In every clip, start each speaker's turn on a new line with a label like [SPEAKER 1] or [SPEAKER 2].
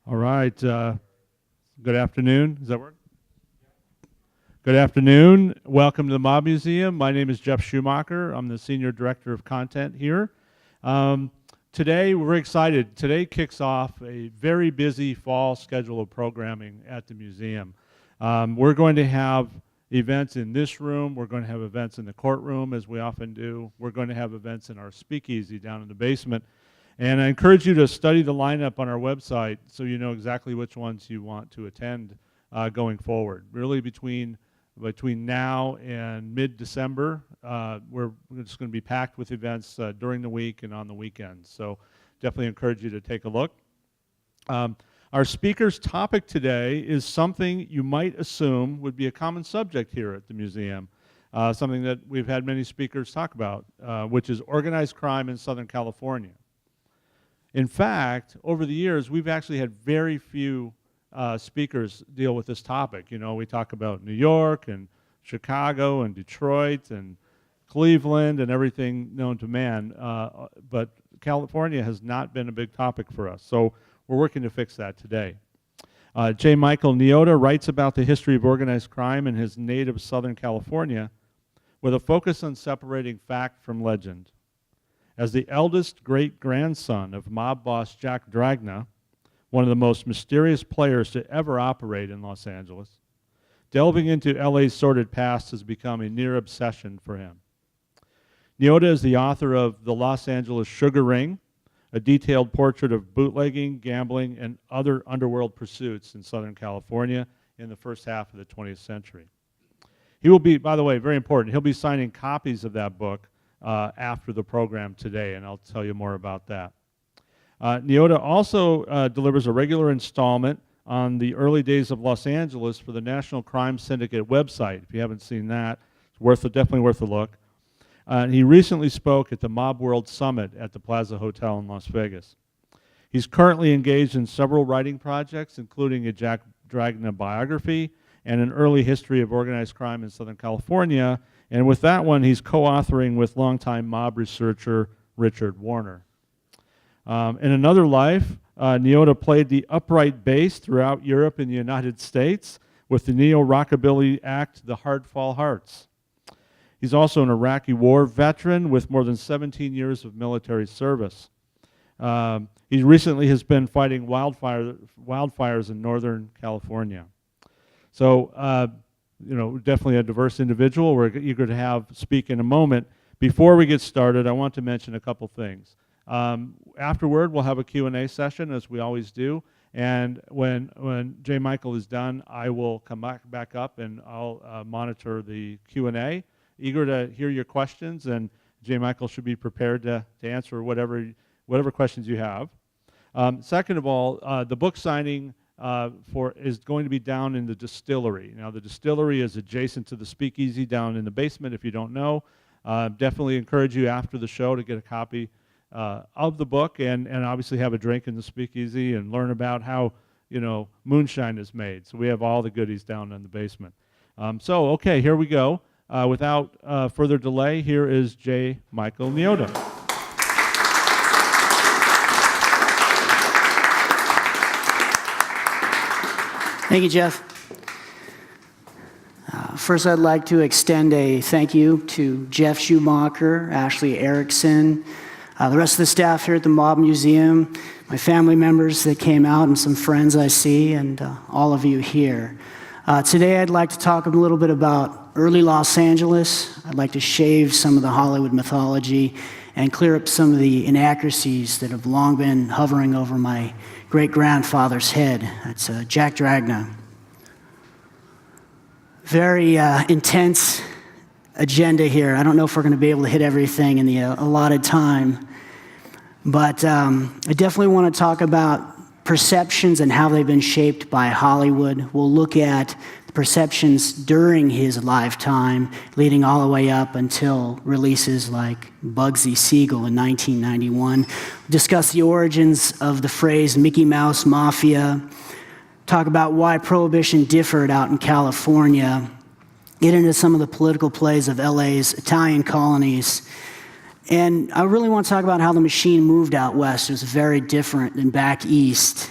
[SPEAKER 1] All right. Good afternoon. Does that work? Good afternoon. Welcome to the Mob Museum. My name is Jeff Schumacher. I'm the Senior Director of Content here. Today, we're excited. Today kicks off a very busy fall schedule of programming at the museum. We're going to have events in this room. We're going to have events in the courtroom, as we often do. We're going to have events in our speakeasy down in the basement. And I encourage you to study the lineup on our website so you know exactly which ones you want to attend going forward. Really between now and mid-December, we're just going to be packed with events during the week and on the weekends. So definitely encourage you to take a look. Our speaker's topic today is something you might assume would be a common subject here at the museum, something that we've had many speakers talk about, which is organized crime in Southern California. In fact, over the years, we've actually had very few speakers deal with this topic. You know, we talk about New York and Chicago and Detroit and Cleveland and everything known to man, but California has not been a big topic for us. So we're working to fix that today. J. Michael Niotta writes about the history of organized crime in his native Southern California with a focus on separating fact from legend. As the eldest great-grandson of mob boss Jack Dragna, one of the most mysterious players to ever operate in Los Angeles, delving into LA's sordid past has become a near obsession for him. Niotta is the author of The Los Angeles Sugar Ring, a detailed portrait of bootlegging, gambling, and other underworld pursuits in Southern California in the first half of the 20th century. He will be, by the way, very important, he'll be signing copies of that book after the program today, and I'll tell you more about that. Niotta also delivers a regular installment on the early days of Los Angeles for the National Crime Syndicate website. If you haven't seen that, it's definitely worth a look. He recently spoke at the Mob World Summit at the Plaza Hotel in Las Vegas. He's currently engaged in several writing projects, including a Jack Dragna biography and an early history of organized crime in Southern California. And with that one, he's co-authoring with longtime mob researcher Richard Warner. In another life, Niotta played the upright bass throughout Europe and the United States with the neo-rockabilly act The Hardfall Hearts. He's also an Iraqi war veteran with more than 17 years of military service. He recently has been fighting wildfires in Northern California. So, you know, definitely a diverse individual. We're eager to have speak in a moment. Before we get started, I want to mention a couple things. Afterward, we'll have a Q&A session, as we always do. And when J. Michael is done, I will come back up and I'll monitor the Q&A. Eager to hear your questions, and J. Michael should be prepared to answer whatever questions you have. Second of all, the book signing is going to be down in the distillery. Now, the distillery is adjacent to the speakeasy down in the basement, if you don't know. Definitely encourage you after the show to get a copy of the book and obviously have a drink in the speakeasy and learn about how, you know, moonshine is made. So we have all the goodies down in the basement. Okay, here we go. Without further delay, here is J. Michael Niotta.
[SPEAKER 2] Thank you, Jeff. First, I'd like to extend a thank you to Jeff Schumacher, Ashley Erickson, the rest of the staff here at the Mob Museum, my family members that came out, and some friends I see, and all of you here. Today, I'd like to talk a little bit about early Los Angeles. I'd like to shave some of the Hollywood mythology and clear up some of the inaccuracies that have long been hovering over my great-grandfather's head. That's Jack Dragna. Very intense agenda here. I don't know if we're going to be able to hit everything in the allotted time, but I definitely want to talk about perceptions and how they've been shaped by Hollywood. We'll look at the perceptions during his lifetime, leading all the way up until releases like Bugsy, Siegel in 1991. We'll discuss the origins of the phrase Mickey Mouse Mafia, talk about why Prohibition differed out in California, get into some of the political plays of LA's Italian colonies, and I really want to talk about how the machine moved out west. It was very different than back east.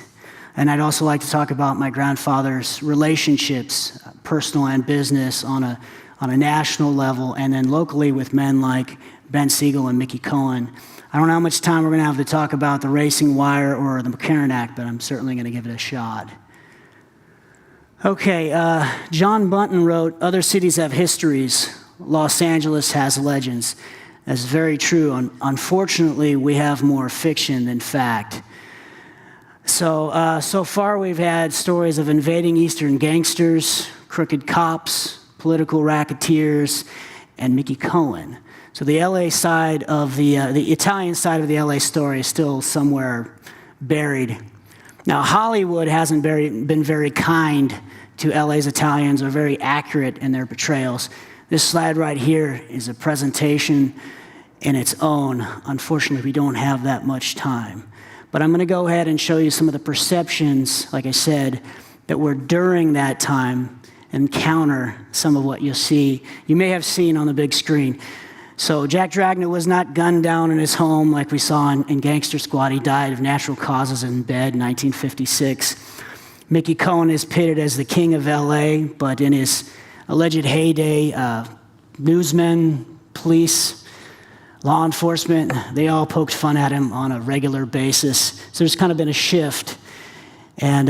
[SPEAKER 2] And I'd also like to talk about my grandfather's relationships, personal and business, on a national level, and then locally with men like Ben Siegel and Mickey Cohen. I don't know how much time we're going to have to talk about the Racing Wire or the McCarran Act, but I'm certainly going to give it a shot. Okay, John Bunton wrote, "Other cities have histories. Los Angeles has legends." That's very true. Unfortunately, we have more fiction than fact. So far we've had stories of invading Eastern gangsters, crooked cops, political racketeers, and Mickey Cohen. So the LA side of the Italian side of the LA story is still somewhere buried. Now, Hollywood hasn't been very kind to LA's Italians or very accurate in their portrayals. This slide right here is a presentation in its own. Unfortunately, we don't have that much time. But I'm going to go ahead and show you some of the perceptions, like I said, that were during that time and counter some of what you may have seen on the big screen. So Jack Dragna was not gunned down in his home like we saw in Gangster Squad. He died of natural causes in bed in 1956. Mickey Cohen is pitted as the king of LA, but in his alleged heyday, newsmen, police, law enforcement, they all poked fun at him on a regular basis. So there's kind of been a shift. And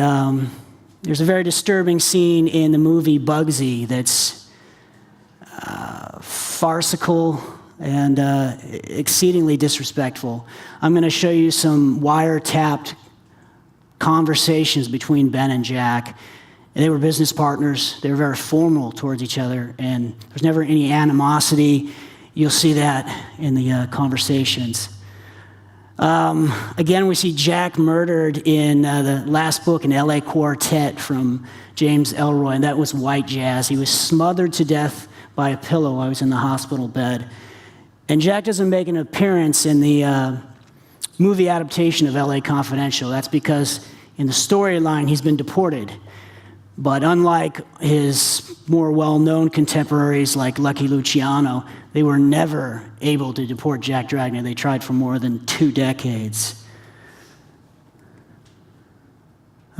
[SPEAKER 2] there's a very disturbing scene in the movie Bugsy that's farcical and exceedingly disrespectful. I'm going to show you some wiretapped conversations between Ben and Jack. They were business partners. They were very formal towards each other, and there's never any animosity. You'll see that in the conversations. Again, we see Jack murdered in the last book, an LA Quartet from James Ellroy, and that was White Jazz. He was smothered to death by a pillow while he was in the hospital bed. And Jack doesn't make an appearance in the movie adaptation of LA Confidential. That's because in the storyline, he's been deported. But unlike his more well-known contemporaries like Lucky Luciano, they were never able to deport Jack Dragna. They tried for more than 2 decades.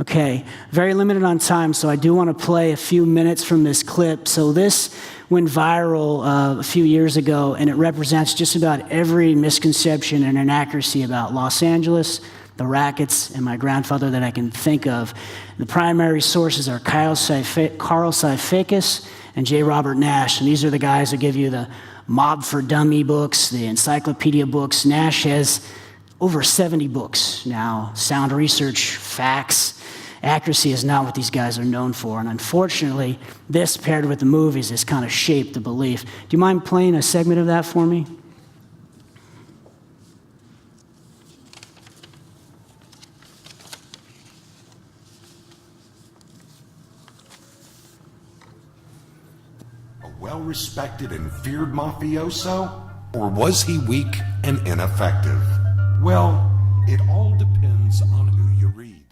[SPEAKER 2] Okay, very limited on time, so I do want to play a few minutes from this clip. So this went viral a few years ago, and it represents just about every misconception and inaccuracy about Los Angeles, the rackets, and my grandfather that I can think of. The primary sources are Carl Sifakis and J. Robert Nash, and these are the guys who give you the Mob for Dummy books, the encyclopedia books. Nash has over 70 books now. Sound research, facts, accuracy is not what these guys are known for, and unfortunately, this paired with the movies has kind of shaped the belief. Do you mind playing a segment of that for me?
[SPEAKER 3] Well-respected and feared mafioso? Or was he weak and ineffective? Well, it all depends on who you read.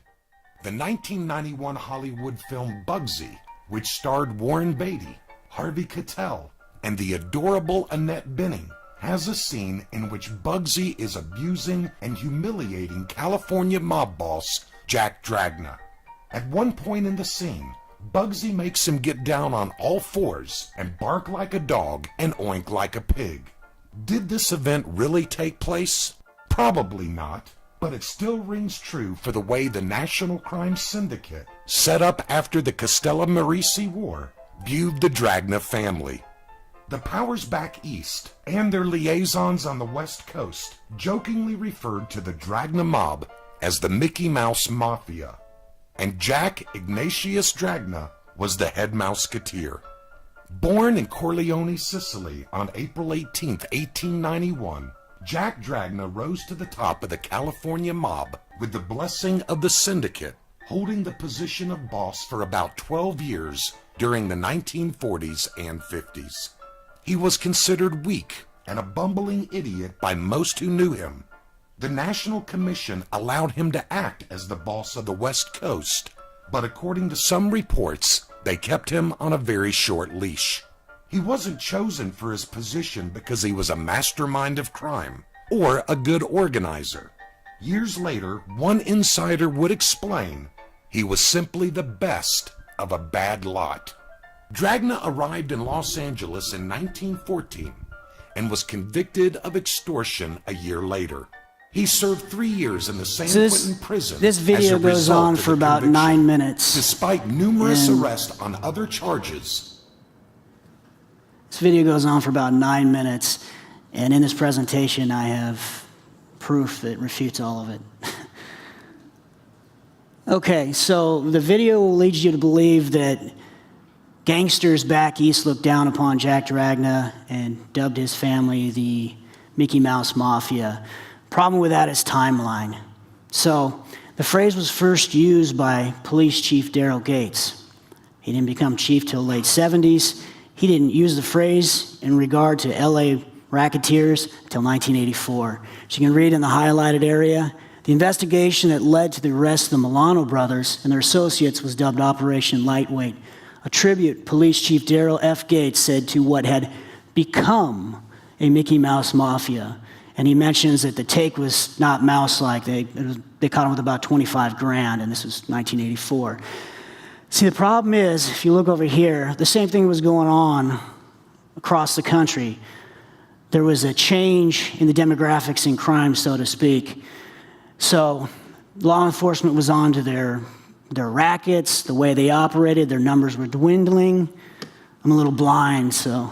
[SPEAKER 3] The 1991 Hollywood film Bugsy, which starred Warren Beatty, Harvey Keitel, and the adorable Annette Bening, has a scene in which Bugsy is abusing and humiliating California mob boss Jack Dragna. At one point in the scene, Bugsy makes him get down on all fours and bark like a dog and oink like a pig. Did this event really take place? Probably not, but it still rings true for the way the National Crime Syndicate, set up after the Castellammarese War, viewed the Dragna family. The powers back east and their liaisons on the West Coast jokingly referred to the Dragna mob as the Mickey Mouse Mafia. And Jack Ignatius Dragna was the head mouseketeer. Born in Corleone, Sicily on April 18, 1891, Jack Dragna rose to the top of the California mob with the blessing of the syndicate, holding the position of boss for about 12 years during the 1940s and 50s. He was considered weak and a bumbling idiot by most who knew him. The National Commission allowed him to act as the boss of the West Coast, but according to some reports, they kept him on a very short leash. He wasn't chosen for his position because he was a mastermind of crime or a good organizer. Years later, one insider would explain He was simply the best of a bad lot. Dragna arrived in Los Angeles in 1914 and was convicted of extortion a year later. He served 3 years in the San Quentin prison.
[SPEAKER 2] This video goes on for about 9 minutes.
[SPEAKER 3] Despite numerous arrests on other charges.
[SPEAKER 2] This video goes on for about 9 minutes, and in this presentation I have proof that refutes all of it. Okay, so the video leads you to believe that gangsters back east looked down upon Jack Dragna and dubbed his family the Mickey Mouse Mafia. Problem with that is timeline. So the phrase was first used by Police Chief Daryl Gates. He didn't become chief till the late 70s. He didn't use the phrase in regard to LA racketeers until 1984. As you can read in the highlighted area, the investigation that led to the arrest of the Milano brothers and their associates was dubbed Operation Lightweight, a tribute Police Chief Daryl F. Gates said to what had become a Mickey Mouse Mafia. And he mentions that the take was not mouse-like. They caught him with about 25 grand, and this was 1984. See, the problem is, if you look over here, the same thing was going on across the country. There was a change in the demographics in crime, so to speak. So law enforcement was on to their rackets, the way they operated, their numbers were dwindling. I'm a little blind, so.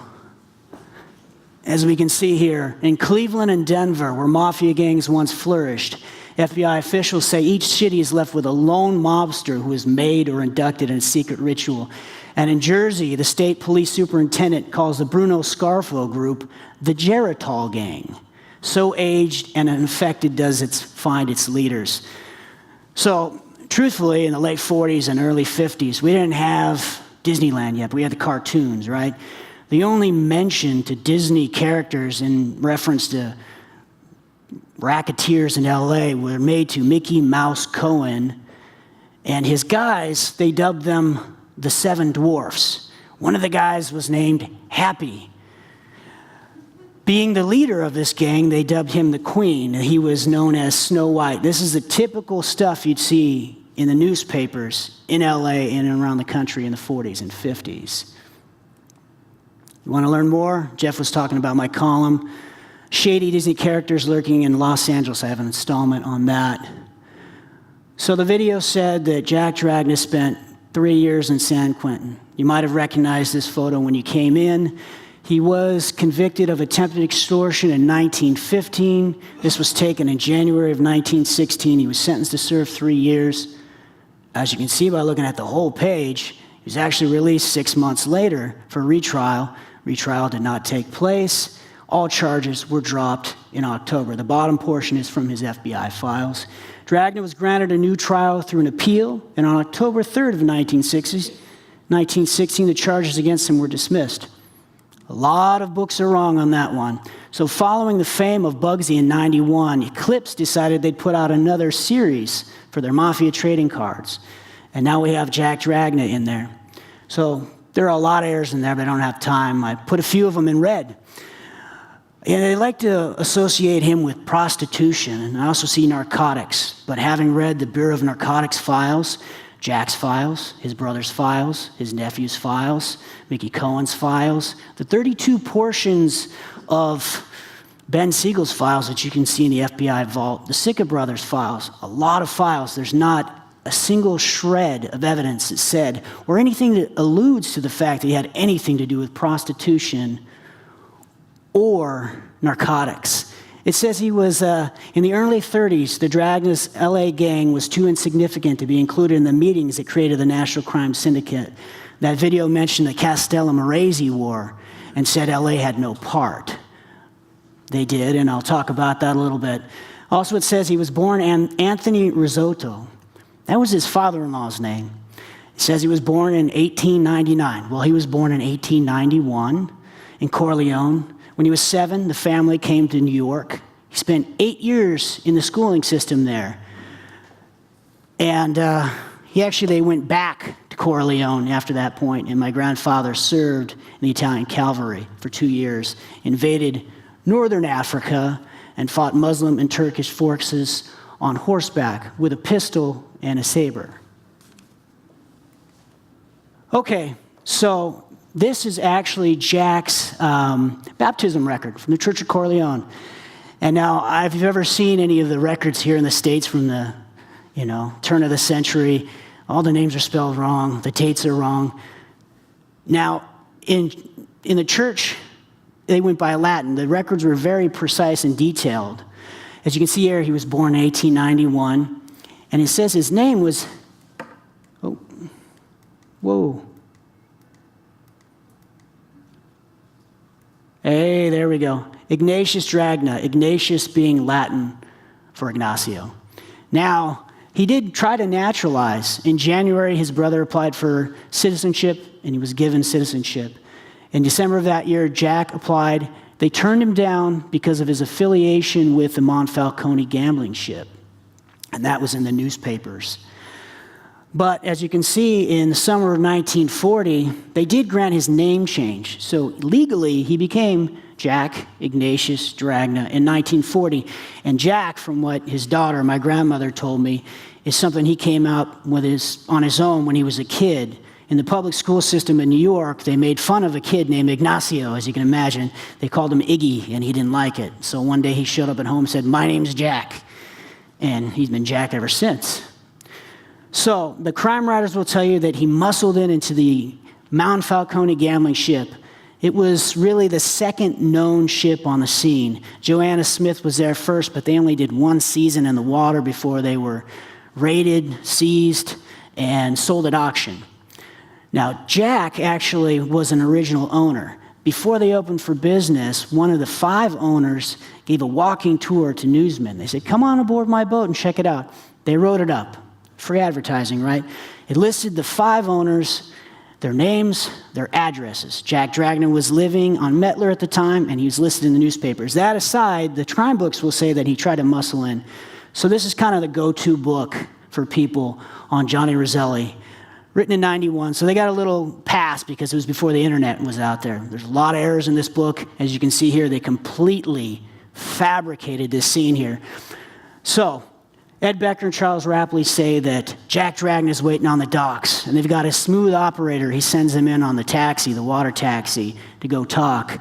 [SPEAKER 2] As we can see here, in Cleveland and Denver, where mafia gangs once flourished, FBI officials say each city is left with a lone mobster who is made or inducted in a secret ritual. And in Jersey, the state police superintendent calls the Bruno Scarfo group the Geritol Gang. So aged and infected does it find its leaders. So, truthfully, in the late 40s and early 50s, we didn't have Disneyland yet, but we had the cartoons, right? The only mention to Disney characters in reference to racketeers in LA were made to Mickey Mouse Cohen and his guys. They dubbed them the Seven Dwarfs. One of the guys was named Happy. Being the leader of this gang, they dubbed him the Queen, and he was known as Snow White. This is the typical stuff you'd see in the newspapers in LA and around the country in the 40s and 50s. You want to learn more? Jeff was talking about my column, Shady Disney Characters Lurking in Los Angeles. I have an installment on that. So the video said that Jack Dragna spent 3 years in San Quentin. You might have recognized this photo when you came in. He was convicted of attempted extortion in 1915. This was taken in January of 1916. He was sentenced to serve 3 years. As you can see by looking at the whole page, he was actually released 6 months later for retrial. Retrial did not take place. All charges were dropped in October. The bottom portion is from his FBI files. Dragna was granted a new trial through an appeal, and on October 3rd of 1916, the charges against him were dismissed. A lot of books are wrong on that one. So following the fame of Bugsy in '91, Eclipse decided they'd put out another series for their Mafia trading cards. And now we have Jack Dragna in there. So there are a lot of errors in there, but I don't have time. I put a few of them in red. And they like to associate him with prostitution, and I also see narcotics. But having read the Bureau of Narcotics files, Jack's files, his brother's files, his nephew's files, Mickey Cohen's files, the 32 portions of Ben Siegel's files that you can see in the FBI vault, the Sicca brothers' files, a lot of files. There's not a single shred of evidence that said, or anything that alludes to the fact that he had anything to do with prostitution or narcotics. It says he was, in the early 30s, the Dragna's LA gang was too insignificant to be included in the meetings that created the National Crime Syndicate. That video mentioned the Castellammarese War and said LA had no part. They did, and I'll talk about that a little bit. Also, it says he was born Anthony Risotto. That was his father-in-law's name. It says he was born in 1899. Well, he was born in 1891 in Corleone. When he was 7, the family came to New York. He spent 8 years in the schooling system there. And they went back to Corleone after that point, and my grandfather served in the Italian cavalry for 2 years, invaded northern Africa, and fought Muslim and Turkish forces on horseback with a pistol and a saber. Okay, so this is actually Jack's baptism record from the Church of Corleone. And now, if you've ever seen any of the records here in the States from the, turn of the century, all the names are spelled wrong, the dates are wrong. Now, in the church, they went by Latin. The records were very precise and detailed. As you can see here, he was born in 1891, and it says his name was, Hey, there we go. Ignatius Dragna, Ignatius being Latin for Ignacio. Now, he did try to naturalize. In January, his brother applied for citizenship, and he was given citizenship. In December of that year, Jack applied. They turned him down because of his affiliation with the Monfalcone gambling ship, and that was in the newspapers. But as you can see, in the summer of 1940, they did grant his name change. So legally, he became Jack Ignatius Dragna in 1940. And Jack, from what his daughter, my grandmother, told me, is something he came out with on his own when he was a kid. In the public school system in New York, they made fun of a kid named Ignacio, as you can imagine. They called him Iggy, and he didn't like it. So one day he showed up at home and said, "My name's Jack." And he's been Jack ever since. So the crime writers will tell you that he muscled into the Monfalcone gambling ship. It was really the second known ship on the scene. Joanna Smith was there first, but they only did one season in the water before they were raided, seized, and sold at auction. Now, Jack actually was an original owner. Before they opened for business, one of the 5 owners gave a walking tour to newsmen. They said, "Come on aboard my boat and check it out." They wrote it up. Free advertising, right? It listed the 5 owners, their names, their addresses. Jack Dragna was living on Mettler at the time, and he was listed in the newspapers. That aside, the crime books will say that he tried to muscle in. So this is kind of the go-to book for people on Johnny Roselli, written in 91. So they got a little pass because it was before the internet was out there. There's a lot of errors in this book. As you can see here, they completely fabricated this scene here. So Ed Becker and Charles Rapley say that Jack Dragna is waiting on the docks, and they've got a smooth operator. He sends them in on the taxi, the water taxi, to go talk.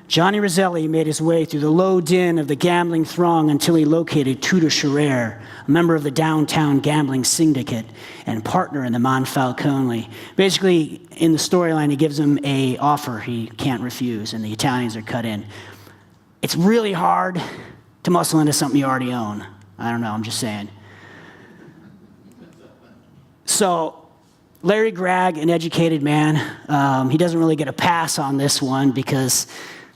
[SPEAKER 2] Johnny Roselli made his way through the low din of the gambling throng until he located Tudor Scherer, a member of the downtown gambling syndicate and partner in the Monfalcone. Basically, in the storyline, he gives him an offer he can't refuse, and the Italians are cut in. It's really hard to muscle into something you already own. I don't know, I'm just saying. So Larry Gregg, an educated man, he doesn't really get a pass on this one because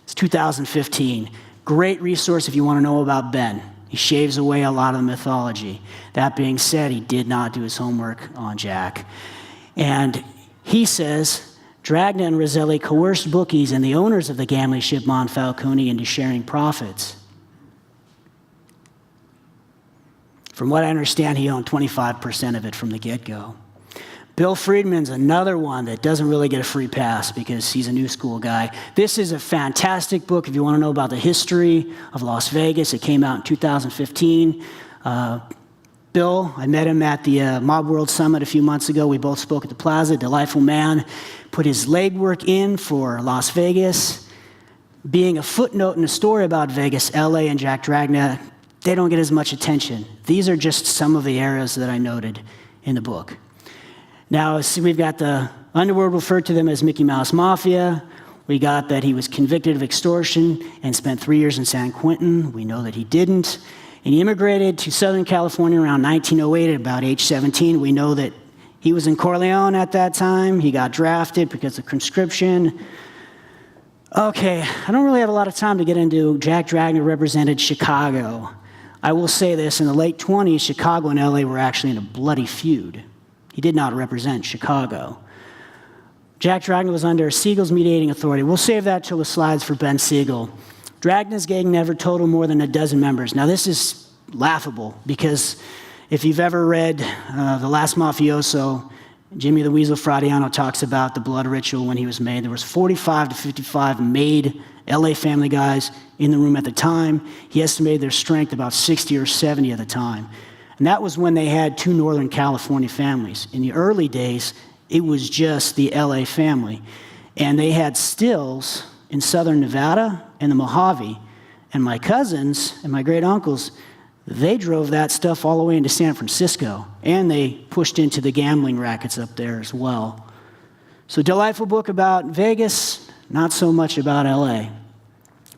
[SPEAKER 2] it's 2015. Great resource if you want to know about Ben. He shaves away a lot of the mythology. That being said, he did not do his homework on Jack. And he says, Dragna and Roselli coerced bookies and the owners of the gambling ship Monfalcone into sharing profits. From what I understand, he owned 25% of it from the get-go. Bill Friedman's another one that doesn't really get a free pass because he's a new school guy. This is a fantastic book if you want to know about the history of Las Vegas. It came out in 2015. Bill, I met him at the Mob World Summit a few months ago. We both spoke at the Plaza. Delightful man. Put his legwork in for Las Vegas. Being a footnote in a story about Vegas, LA, and Jack Dragna, they don't get as much attention. These are just some of the areas that I noted in the book. Now, see, we've got the underworld referred to them as Mickey Mouse Mafia. We got that he was convicted of extortion and spent 3 years in San Quentin. We know that he didn't. And he immigrated to Southern California around 1908 at about age 17. We know that he was in Corleone at that time. He got drafted because of conscription. Okay, I don't really have a lot of time to get into Jack Dragna represented Chicago. I will say this, in the late 20s, Chicago and LA were actually in a bloody feud. He did not represent Chicago. Jack Dragna was under Siegel's mediating authority. We'll save that till the slides for Ben Siegel. Dragna's gang never totaled more than a dozen members. Now this is laughable because if you've ever read The Last Mafioso, Jimmy the Weasel Fradiano talks about the blood ritual when he was made. There was 45 to 55 made LA family guys in the room at the time. He estimated their strength about 60 or 70 at the time. And that was when they had 2 Northern California families. In the early days, It was just the LA family. And they had stills in southern Nevada and the Mojave. And my cousins and my great uncles, they drove that stuff all the way into San Francisco. And they pushed into the gambling rackets up there as well. So delightful book about Vegas, not so much about LA.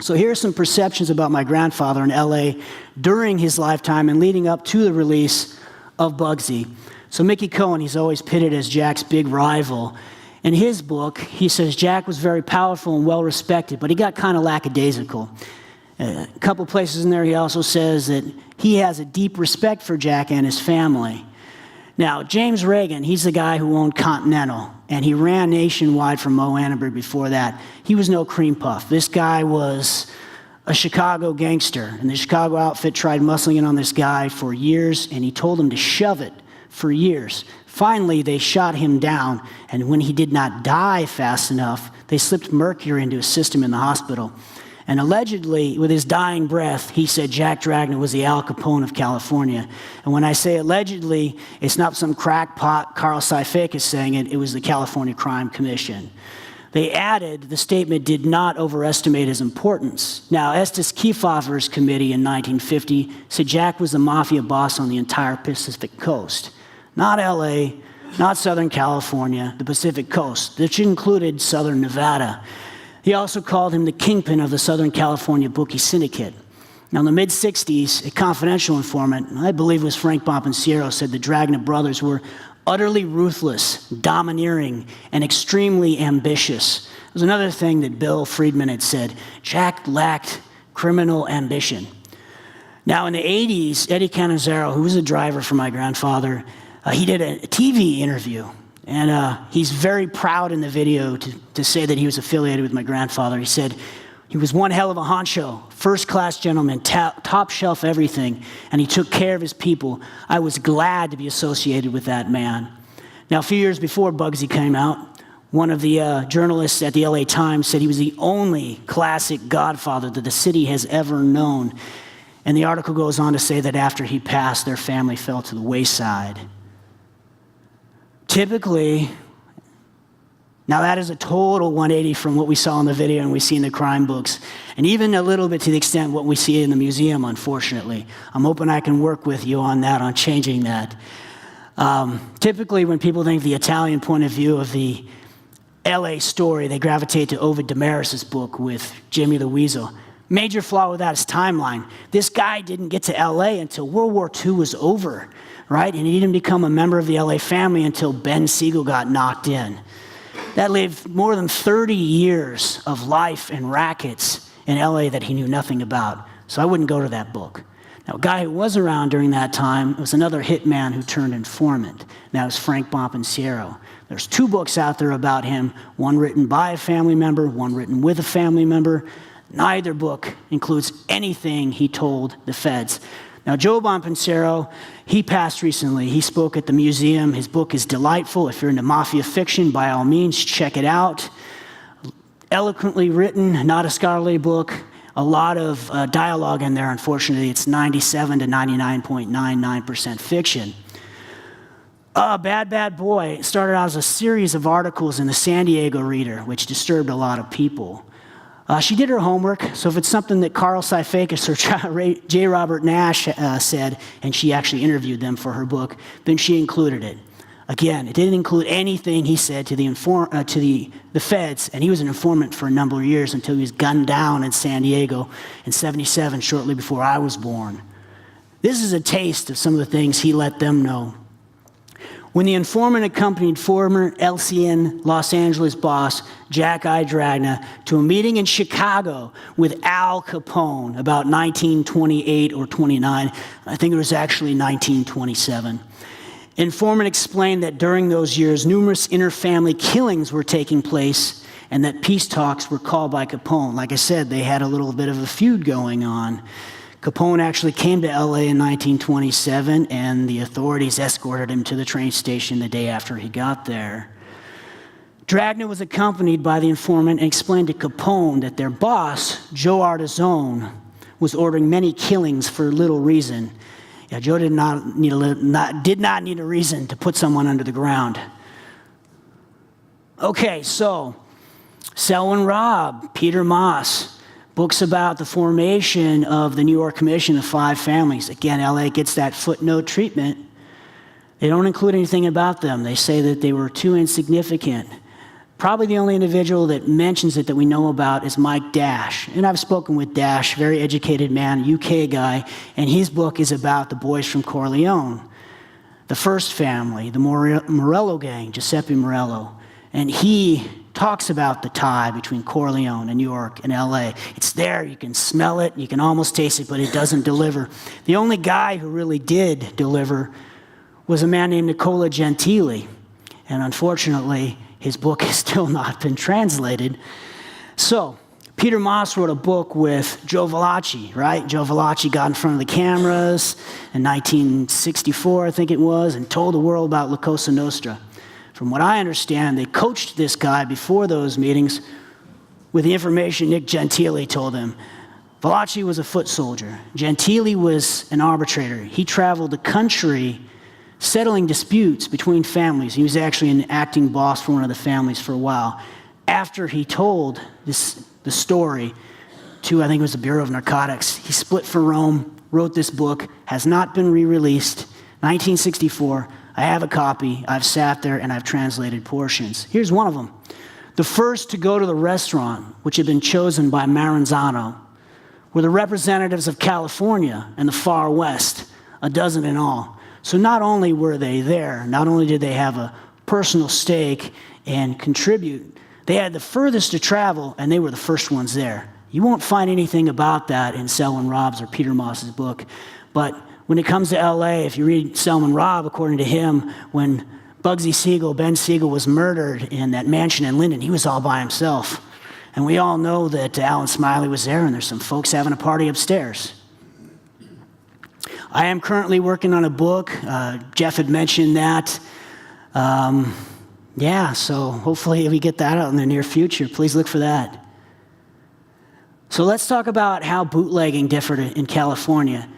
[SPEAKER 2] So here are some perceptions about my grandfather in LA during his lifetime and leading up to the release of Bugsy. So Mickey Cohen, he's always pitted as Jack's big rival. In his book, he says Jack was very powerful and well-respected, but he got kind of lackadaisical. A couple places in there, he also says that he has a deep respect for Jack and his family. Now, James Regan, he's the guy who owned Continental, and he ran nationwide from Mo Annenberg before that. He was no cream puff. This guy was a Chicago gangster, and the Chicago outfit tried muscling in on this guy for years, and he told them to shove it for years. Finally, they shot him down, and when he did not die fast enough, they slipped mercury into his system in the hospital. And allegedly, with his dying breath, he said Jack Dragna was the Al Capone of California. And when I say allegedly, it's not some crackpot Carl Sifakis saying it, it was the California Crime Commission. They added the statement did not overestimate his importance. Now, Estes Kefauver's committee in 1950 said Jack was the mafia boss on the entire Pacific coast. Not LA, not Southern California, the Pacific coast, which included Southern Nevada. He also called him the kingpin of the Southern California bookie syndicate. Now, in the mid-'60s, a confidential informant, I believe it was Frank Bompensiero, said the Dragna brothers were utterly ruthless, domineering, and extremely ambitious. It was another thing that Bill Friedman had said. Jack lacked criminal ambition. Now, in the 80s, Eddie Cannizzaro, who was a driver for my grandfather, he did a TV interview. And he's very proud in the video to say that he was affiliated with my grandfather. He said he was one hell of a honcho, first-class gentleman, top shelf everything, and he took care of his people. I was glad to be associated with that man. Now, a few years before Bugsy came out, one of the journalists at the LA Times said he was the only classic godfather that the city has ever known. And the article goes on to say that after he passed, their family fell to the wayside. Typically, now that is a total 180 from what we saw in the video and we see in the crime books, and even a little bit to the extent what we see in the museum, unfortunately. I'm hoping I can work with you on that, on changing that. Typically, when people think of the Italian point of view of the LA story, they gravitate to Ovid Damaris's book with Jimmy the Weasel. Major flaw with that is timeline. This guy didn't get to LA until World War II was over, right? And he didn't become a member of the LA family until Ben Siegel got knocked in. That lived more than 30 years of life and rackets in LA that he knew nothing about. So I wouldn't go to that book. Now, a guy who was around during that time was another hitman who turned informant. That was Frank Bompensiero. There's 2 books out there about him, one written by a family member, one written with a family member. Neither book includes anything he told the feds. Now, Joe Bompensiero, he passed recently. He spoke at the museum. His book is delightful. If you're into mafia fiction, by all means, check it out. Eloquently written, not a scholarly book. A lot of dialogue in there, unfortunately. It's 97 to 99.99% fiction. Bad Boy started out as a series of articles in the San Diego Reader, which disturbed a lot of people. She did her homework, so if it's something that Carl Sifakis or J. Robert Nash said, and she actually interviewed them for her book, then she included it. Again, it didn't include anything he said to the feds, and he was an informant for a number of years until he was gunned down in San Diego in '77, shortly before I was born. This is a taste of some of the things he let them know. When the informant accompanied former LCN Los Angeles boss Jack Dragna to a meeting in Chicago with Al Capone about 1928 or 29, I think it was actually 1927. Informant explained that during those years, numerous inter-family killings were taking place and that peace talks were called by Capone. Like I said, they had a little bit of a feud going on. Capone actually came to LA in 1927, and the authorities escorted him to the train station the day after he got there. Dragna was accompanied by the informant and explained to Capone that their boss, Joe Artizone, was ordering many killings for little reason. Yeah, Joe did not need a reason to put someone under the ground. Okay, so Sell and Rob, Peter Moss, books about the formation of the New York Commission of Five Families. Again, LA gets that footnote treatment. They don't include anything about them. They say that they were too insignificant. Probably the only individual that mentions it that we know about is Mike Dash. And I've spoken with Dash, very educated man, UK guy, and his book is about the boys from Corleone, the first family, the Morello gang, Giuseppe Morello. And he talks about the tie between Corleone and New York and LA. It's there, you can smell it, you can almost taste it, but it doesn't deliver. The only guy who really did deliver was a man named Nicola Gentili. And unfortunately, his book has still not been translated. So, Peter Moss wrote a book with Joe Valachi, right? Joe Valachi got in front of the cameras in 1964, I think it was, and told the world about La Cosa Nostra. From what I understand, they coached this guy before those meetings with the information Nick Gentili told him. Valachi was a foot soldier. Gentili was an arbitrator. He traveled the country settling disputes between families. He was actually an acting boss for one of the families for a while. After he told the story to, I think it was the Bureau of Narcotics, he split for Rome, wrote this book, has not been re-released, 1964. I have a copy, I've sat there, and I've translated portions. Here's one of them. The first to go to the restaurant, which had been chosen by Maranzano, were the representatives of California and the far west, a dozen in all. So not only were they there, not only did they have a personal stake and contribute, they had the furthest to travel, and they were the first ones there. You won't find anything about that in Sell and Rob's or Peter Moss's book, but when it comes to LA, if you read Sell and Rob, according to him, when Bugsy Siegel, Ben Siegel, was murdered in that mansion in Linden, he was all by himself. And we all know that Alan Smiley was there, and there's some folks having a party upstairs. I am currently working on a book. Jeff had mentioned that. So hopefully we get that out in the near future. Please look for that. So let's talk about how bootlegging differed in California.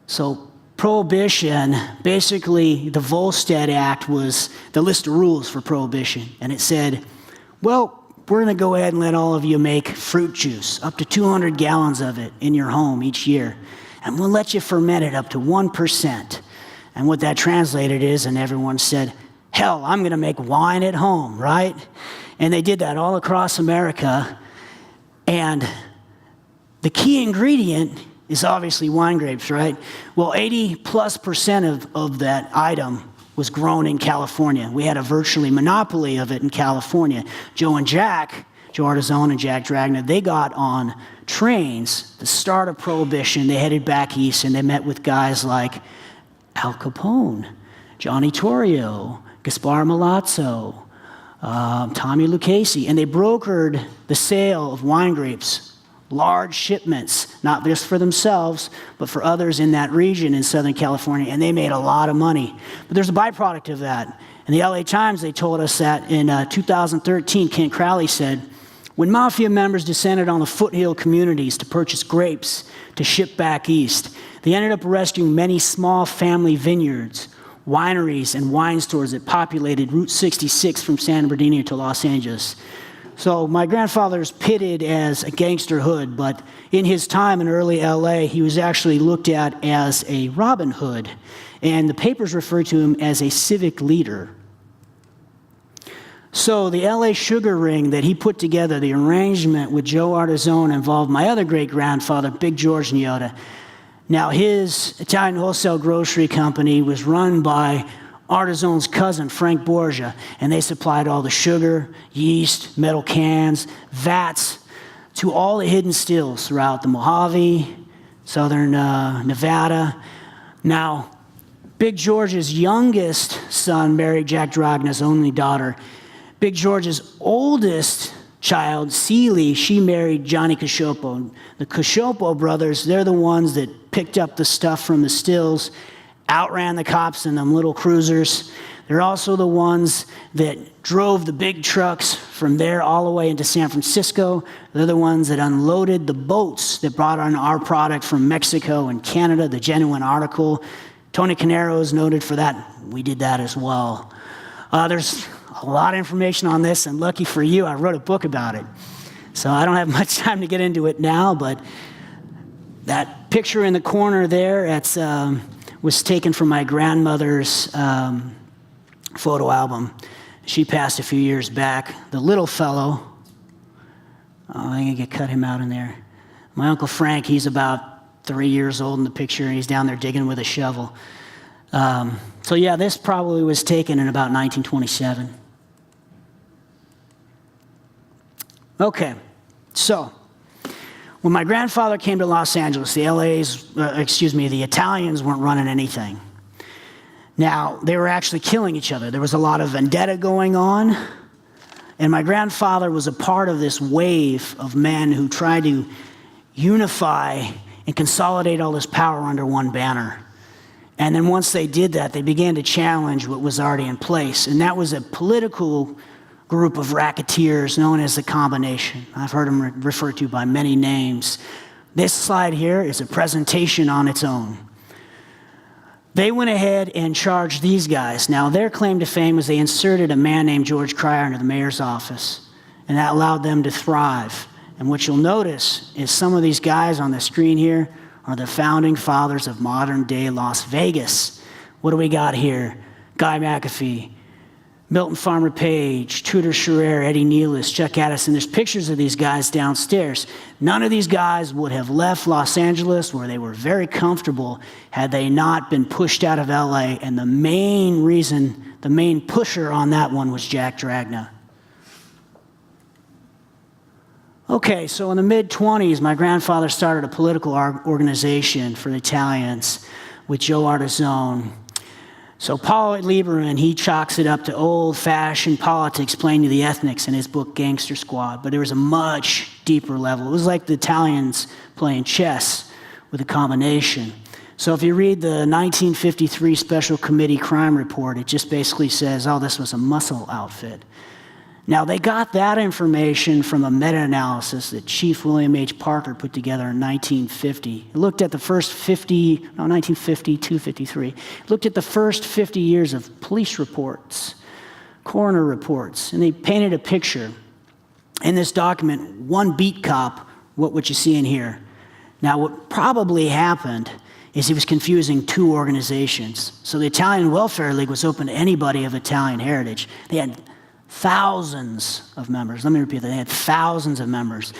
[SPEAKER 2] So Prohibition, basically the Volstead Act was the list of rules for Prohibition. And it said, well, we're going to go ahead and let all of you make fruit juice, up to 200 gallons of it in your home each year. And we'll let you ferment it up to 1%. And what that translated is, and everyone said, hell, I'm going to make wine at home, right? And they did that all across America. And the key ingredient is obviously wine grapes, right? Well, 80+% of that item was grown in California. We had a virtually monopoly of it in California. Joe Artizone and Jack Dragna, they got on trains, the start of Prohibition. They headed back east, and they met with guys like Al Capone, Johnny Torrio, Gaspar Milazzo, Tommy Lucchese, and they brokered the sale of wine grapes, large shipments, not just for themselves, but for others in that region in Southern California, and they made a lot of money. But there's a byproduct of that. In the LA Times, they told us that in 2013, Kent Crowley said, when Mafia members descended on the foothill communities to purchase grapes to ship back east, they ended up arresting many small family vineyards, wineries, and wine stores that populated Route 66 from San Bernardino to Los Angeles. So my grandfather's pitted as a gangster hood, but in his time in early LA, he was actually looked at as a Robin Hood, and the papers referred to him as a civic leader. So the LA sugar ring that he put together, the arrangement with Joe Artizone, involved my other great-grandfather, Big George Niotta. Now his Italian wholesale grocery company was run by Artizone's cousin, Frank Borgia, and they supplied all the sugar, yeast, metal cans, vats to all the hidden stills throughout the Mojave, southern Nevada. Now, Big George's youngest son married Jack Dragna's only daughter. Big George's oldest child, Celie, she married Johnny Cacioppo. The Cacioppo brothers, they're the ones that picked up the stuff from the stills, outran the cops in them little cruisers. They're also the ones that drove the big trucks from there all the way into San Francisco. They're the ones that unloaded the boats that brought on our product from Mexico and Canada, the genuine article. Tony Cornero is noted for that. We did that as well. There's a lot of information on this, and lucky for you, I wrote a book about it. So I don't have much time to get into it now, but that picture in the corner there, was taken from my grandmother's photo album. She passed a few years back. The little fellow, I'm going to cut him out in there. My Uncle Frank, he's about 3 years old in the picture, and he's down there digging with a shovel. So yeah, this probably was taken in about 1927. Okay, so when my grandfather came to Los Angeles, the Italians weren't running anything. Now, they were actually killing each other. There was a lot of vendetta going on, and my grandfather was a part of this wave of men who tried to unify and consolidate all this power under one banner. And then once they did that, they began to challenge what was already in place, and that was a political group of racketeers known as the Combination. I've heard them referred to by many names. This slide here is a presentation on its own. They went ahead and charged these guys. Now, their claim to fame was they inserted a man named George Cryer into the mayor's office, and that allowed them to thrive. And what you'll notice is some of these guys on the screen here are the founding fathers of modern-day Las Vegas. What do we got here? Guy McAfee, Milton Farmer Page, Tudor Scherer, Eddie Nealis, Chuck Addison. There's pictures of these guys downstairs. None of these guys would have left Los Angeles, where they were very comfortable, had they not been pushed out of LA. And the main reason, the main pusher on that one was Jack Dragna. Okay, so in the mid-20s, my grandfather started a political organization for the Italians with Joe Artizone. So Paul Lieberman, he chalks it up to old-fashioned politics playing to the ethnics in his book Gangster Squad, but there was a much deeper level. It was like the Italians playing chess with a combination. So if you read the 1953 Special Committee Crime Report, it just basically says, oh, this was a muscle outfit. Now, they got that information from a meta-analysis that Chief William H. Parker put together in 1950. It looked at the first 253. It looked at the first 50 years of police reports, coroner reports, and they painted a picture. In this document, one beat cop, what you see in here. Now, what probably happened is he was confusing two organizations. So the Italian Welfare League was open to anybody of Italian heritage. They had thousands of members. Let me repeat that. They had thousands of members.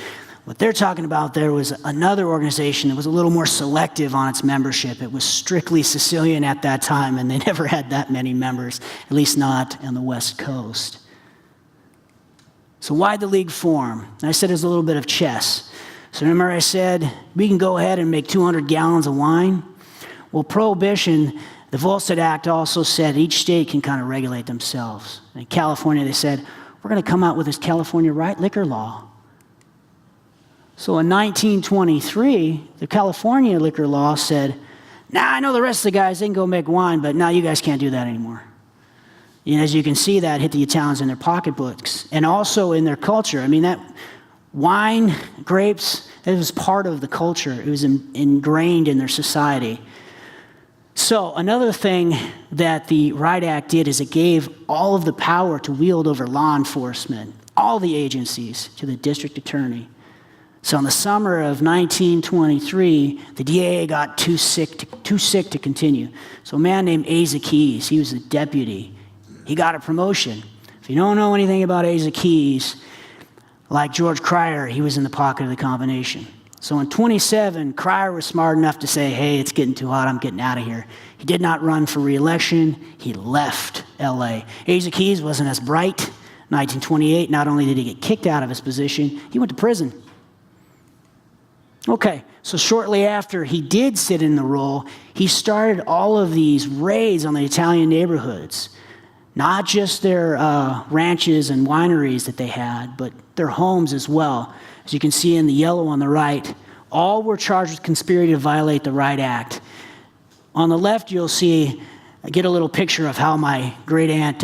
[SPEAKER 2] What they're talking about there was another organization that was a little more selective on its membership. It was strictly Sicilian at that time, and they never had that many members, at least not on the West Coast. So why'd the league form? I said it was a little bit of chess. So remember I said, we can go ahead and make 200 gallons of wine? Well, Prohibition, the Volstead Act also said each state can kind of regulate themselves. In California, they said, we're going to come out with this California liquor law. So in 1923, the California liquor law said, I know the rest of the guys, they can go make wine, but now you guys can't do that anymore. And as you can see, that hit the Italians in their pocketbooks and also in their culture. I mean, that wine, grapes, it was part of the culture. It was ingrained in their society. So another thing that the Riot Act did is it gave all of the power to wield over law enforcement, all the agencies, to the district attorney. So in the summer of 1923, the DA got too sick to continue. So a man named Asa Keys, he was a deputy. He got a promotion. If you don't know anything about Asa Keys, like George Cryer, he was in the pocket of the combination. So in 27, Cryer was smart enough to say, hey, it's getting too hot, I'm getting out of here. He did not run for re-election. He left LA. Asa Keys wasn't as bright. 1928, not only did he get kicked out of his position, he went to prison. Okay, so shortly after he did sit in the role, he started all of these raids on the Italian neighborhoods. Not just their ranches and wineries that they had, but their homes as well. As you can see in the yellow on the right, all were charged with conspiracy to violate the Riot Act. On the left, you'll see, get a little picture of how my great-aunt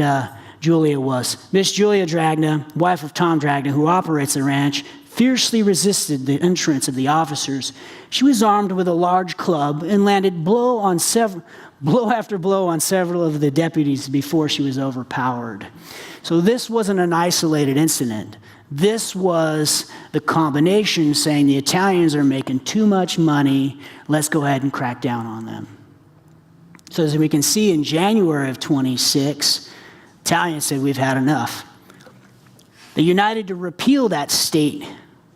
[SPEAKER 2] Julia was. Miss Julia Dragna, wife of Tom Dragna, who operates the ranch, fiercely resisted the entrance of the officers. She was armed with a large club and landed blow after blow on several of the deputies before she was overpowered. So this wasn't an isolated incident. This was the combination saying the Italians are making too much money, let's go ahead and crack down on them. So as we can see in January of 26, Italians said we've had enough. They united to repeal that state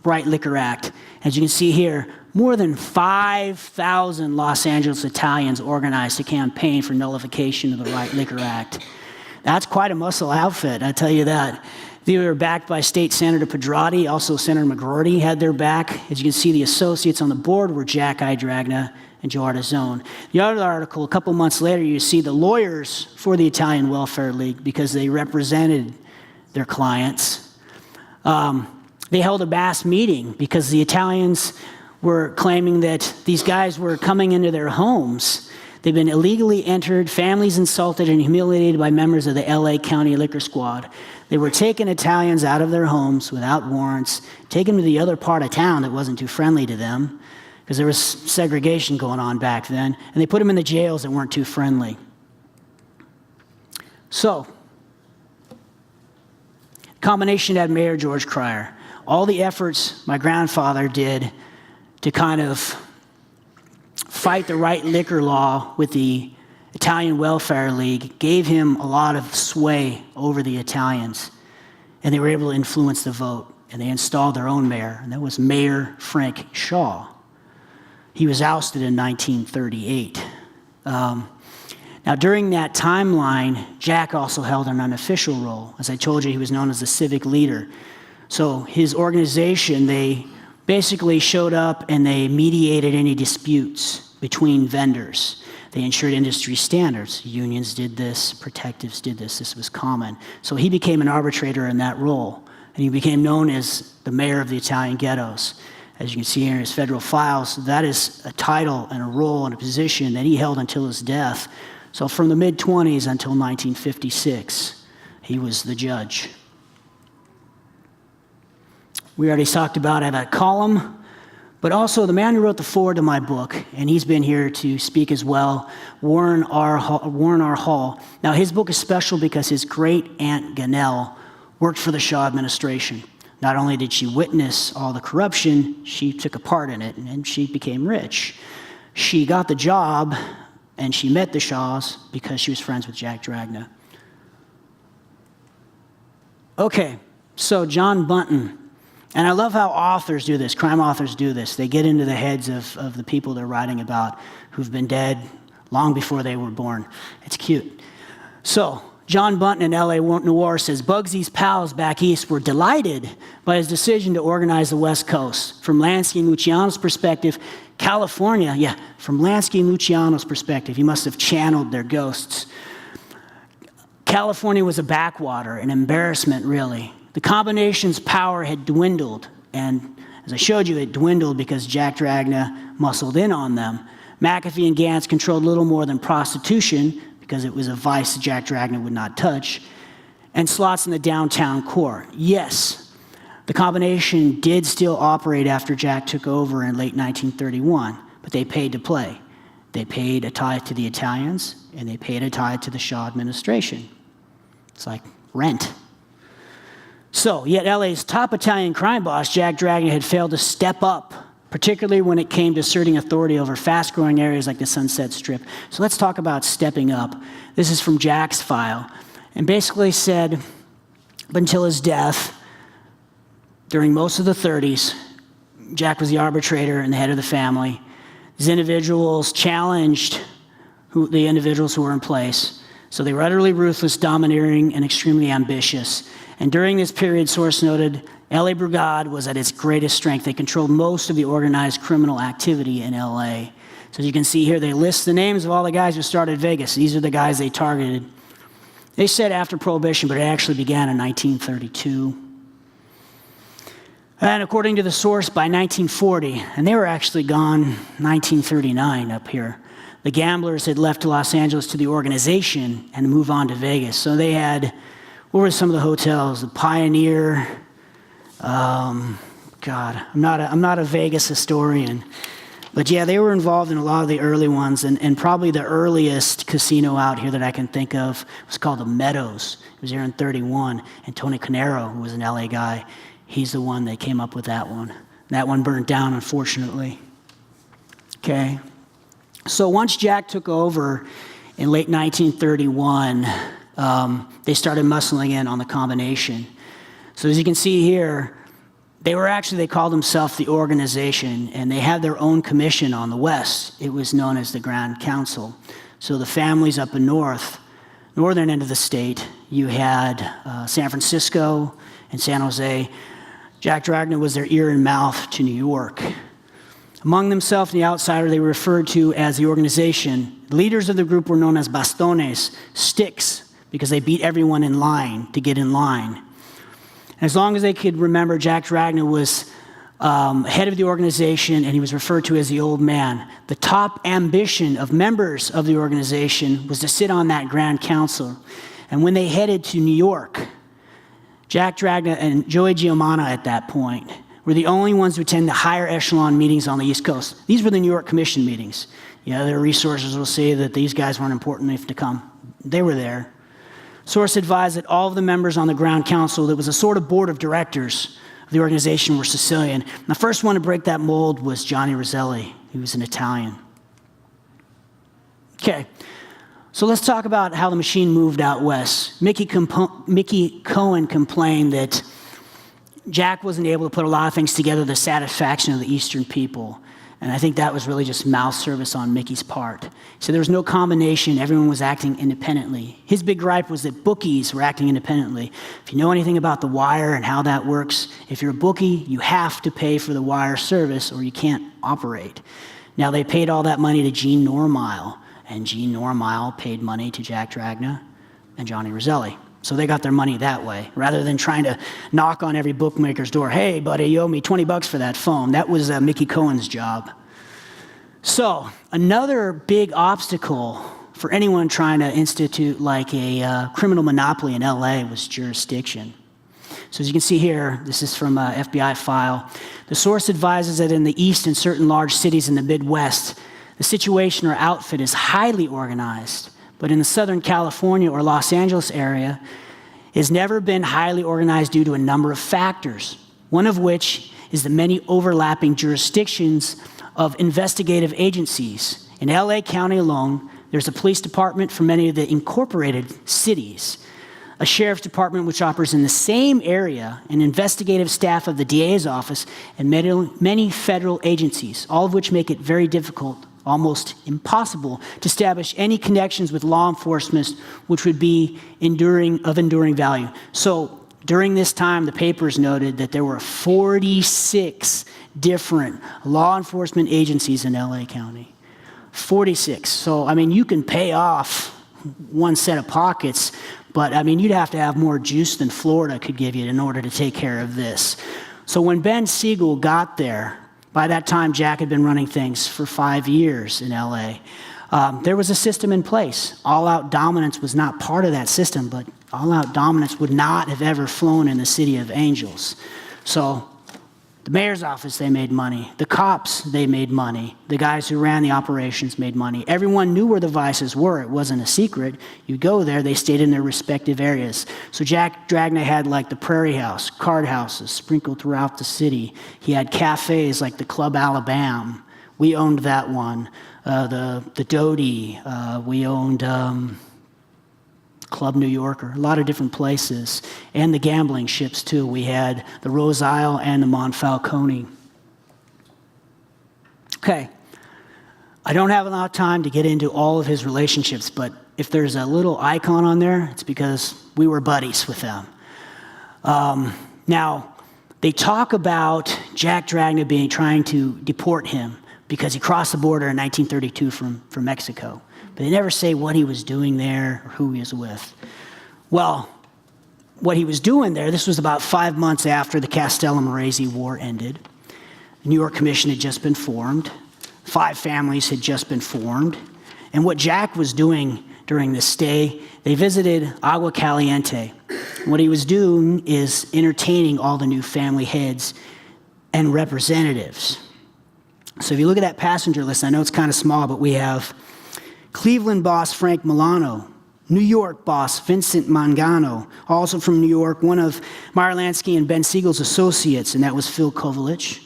[SPEAKER 2] Bright Liquor Act. As you can see here, more than 5,000 Los Angeles Italians organized a campaign for nullification of the Bright Liquor Act. That's quite a muscle outfit, I tell you that. They were backed by State Senator Pedrotti, also Senator McGroarty had their back. As you can see, the associates on the board were Jack Dragna and Joe Artizone. The other article, a couple months later, you see the lawyers for the Italian Welfare League, because they represented their clients. They held a mass meeting because the Italians were claiming that these guys were coming into their homes. They've been illegally entered, families insulted and humiliated by members of the LA County Liquor Squad. They were taking Italians out of their homes without warrants, taking them to the other part of town that wasn't too friendly to them, because there was segregation going on back then, and they put them in the jails that weren't too friendly. So, combination had Mayor George Cryer. All the efforts my grandfather did to kind of fight the right liquor law with the Italian Welfare League gave him a lot of sway over the Italians, and they were able to influence the vote, and they installed their own mayor, and that was Mayor Frank Shaw. He was ousted in 1938. Now, during that timeline, Jack also held an unofficial role. As I told you, he was known as the civic leader. So his organization, they basically showed up and they mediated any disputes between vendors. They ensured industry standards. Unions did this, protectives did this. This was common. So he became an arbitrator in that role, and he became known as the mayor of the Italian ghettos. As you can see here in his federal files, that is a title and a role and a position that he held until his death. So from the mid-20s until 1956, he was the judge. We already talked about, I have a column, but also the man who wrote the foreword to my book, and he's been here to speak as well, Warren R. Hall. Now, his book is special because his great-aunt Ganell worked for the Shaw administration. Not only did she witness all the corruption, she took a part in it, and she became rich. She got the job, and she met the Shaws because she was friends with Jack Dragna. Okay, so John Bunton. And I love how authors do this, crime authors do this. They get into the heads of the people they're writing about who've been dead long before they were born. It's cute. So, John Bunton in LA Noir says, Bugsy's pals back east were delighted by his decision to organize the West Coast. From Lansky and Luciano's perspective, California, from Lansky and Luciano's perspective, he must have channeled their ghosts. California was a backwater, an embarrassment, really. The combination's power had dwindled, and as I showed you, it dwindled because Jack Dragna muscled in on them. McAfee and Gantz controlled little more than prostitution, because it was a vice Jack Dragna would not touch, and slots in the downtown core. Yes, the combination did still operate after Jack took over in late 1931, but they paid to play. They paid a tithe to the Italians, and they paid a tithe to the Shaw administration. It's like rent. So, yet LA's top Italian crime boss, Jack Dragna, had failed to step up, particularly when it came to asserting authority over fast-growing areas like the Sunset Strip. So let's talk about stepping up. This is from Jack's file, and basically said, but until his death, during most of the 30s, Jack was the arbitrator and the head of the family. These individuals challenged the individuals who were in place. So they were utterly ruthless, domineering, and extremely ambitious. And during this period, source noted, LA Brigade was at its greatest strength. They controlled most of the organized criminal activity in LA. So as you can see here, they list the names of all the guys who started Vegas. These are the guys they targeted. They said after Prohibition, but it actually began in 1932. And according to the source, by 1940, and they were actually gone 1939 up here, the gamblers had left Los Angeles to the organization and moved on to Vegas. So they had, what were some of the hotels? The Pioneer, I'm not a Vegas historian, But yeah, they were involved in a lot of the early ones, and probably the earliest casino out here that I can think of was called the Meadows. It was here in 31, and Tony Cornero, who was an LA guy, he's the one that came up with that one. That one burned down, unfortunately. Okay. So once Jack took over in late 1931, they started muscling in on the combination. So as you can see here, they called themselves the organization, and they had their own commission on the west. It was known as the Grand Council. So the families up in northern end of the state, you had San Francisco and San Jose. Jack Dragna was their ear and mouth to New York. Among themselves and the outsider, they were referred to as the organization. The leaders of the group were known as bastones, sticks, because they beat everyone in line to get in line. As long as they could remember, Jack Dragna was head of the organization, and he was referred to as the old man. The top ambition of members of the organization was to sit on that Grand Council. And when they headed to New York, Jack Dragna and Joey Giamana at that point were the only ones who attend the higher echelon meetings on the East Coast. These were the New York Commission meetings. Yeah, their resources will say that these guys weren't important enough to come. They were there. Source advised that all of the members on the Grand Council, that was a sort of board of directors of the organization, were Sicilian. And the first one to break that mold was Johnny Roselli. He was an Italian. Okay, so let's talk about how the machine moved out west. Mickey Cohen complained that Jack wasn't able to put a lot of things together to the satisfaction of the Eastern people. And I think that was really just mouth service on Mickey's part. So there was no combination. Everyone was acting independently. His big gripe was that bookies were acting independently. If you know anything about the wire and how that works, if you're a bookie, you have to pay for the wire service or you can't operate. Now, they paid all that money to Gene Normile, and Gene Normile paid money to Jack Dragna and Johnny Roselli. So they got their money that way, rather than trying to knock on every bookmaker's door. Hey, buddy, you owe me $20 for that phone. That was Mickey Cohen's job. So another big obstacle for anyone trying to institute like a criminal monopoly in LA was jurisdiction. So as you can see here, this is from an FBI file. The source advises that in the East and certain large cities in the Midwest, the situation or outfit is highly organized. But in the Southern California or Los Angeles area, it's never been highly organized due to a number of factors, one of which is the many overlapping jurisdictions of investigative agencies. In LA County alone, there's a police department for many of the incorporated cities, a sheriff's department which operates in the same area, an investigative staff of the DA's office, and many federal agencies, all of which make it very difficult, almost impossible, to establish any connections with law enforcement which would be of enduring value. So during this time, the papers noted that there were 46 different law enforcement agencies in LA County. 46. So, I mean, you can pay off one set of pockets, but, I mean, you'd have to have more juice than Florida could give you in order to take care of this. So when Ben Siegel got there, by that time, Jack had been running things for 5 years in LA. There was a system in place. All-out dominance was not part of that system, but all-out dominance would not have ever flown in the City of Angels. So the mayor's office, they made money. The cops, they made money. The guys who ran the operations made money. Everyone knew where the vices were. It wasn't a secret. You go there, they stayed in their respective areas. So Jack Dragna had like the Prairie House, card houses sprinkled throughout the city. He had cafes like the Club Alabama. We owned that one. The Doty, we owned Club New Yorker, a lot of different places, and the gambling ships too. We had the Rose Isle and the Monfalcone. Okay, I don't have a lot of time to get into all of his relationships, but if there's a little icon on there, it's because we were buddies with them. Now, they talk about Jack Dragna trying to deport him because he crossed the border in 1932 from Mexico. But they never say what he was doing there or who he was with. Well, what he was doing there, this was about 5 months after the Castellammarese War ended. The New York Commission had just been formed. 5 families had just been formed. And what Jack was doing during this stay, they visited Agua Caliente. What he was doing is entertaining all the new family heads and representatives. So if you look at that passenger list, I know it's kind of small, but we have Cleveland boss Frank Milano, New York boss Vincent Mangano, also from New York, one of Meyer Lansky and Ben Siegel's associates, and that was Phil Kovalich.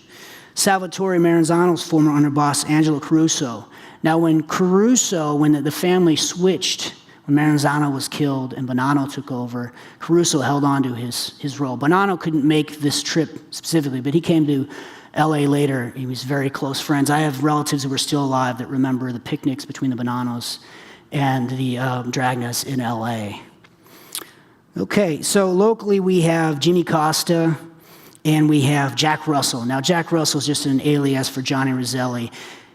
[SPEAKER 2] Salvatore Maranzano's former underboss, Angelo Caruso. Now, when the family switched, when Maranzano was killed and Bonanno took over, Caruso held on to his role. Bonanno couldn't make this trip specifically, but he came to LA later. He was very close friends. I have relatives who are still alive that remember the picnics between the Bonannos and the Dragnas in LA. Okay, so locally we have Jimmy Costa, and we have Jack Russell. Now, Jack Russell is just an alias for Johnny Roselli.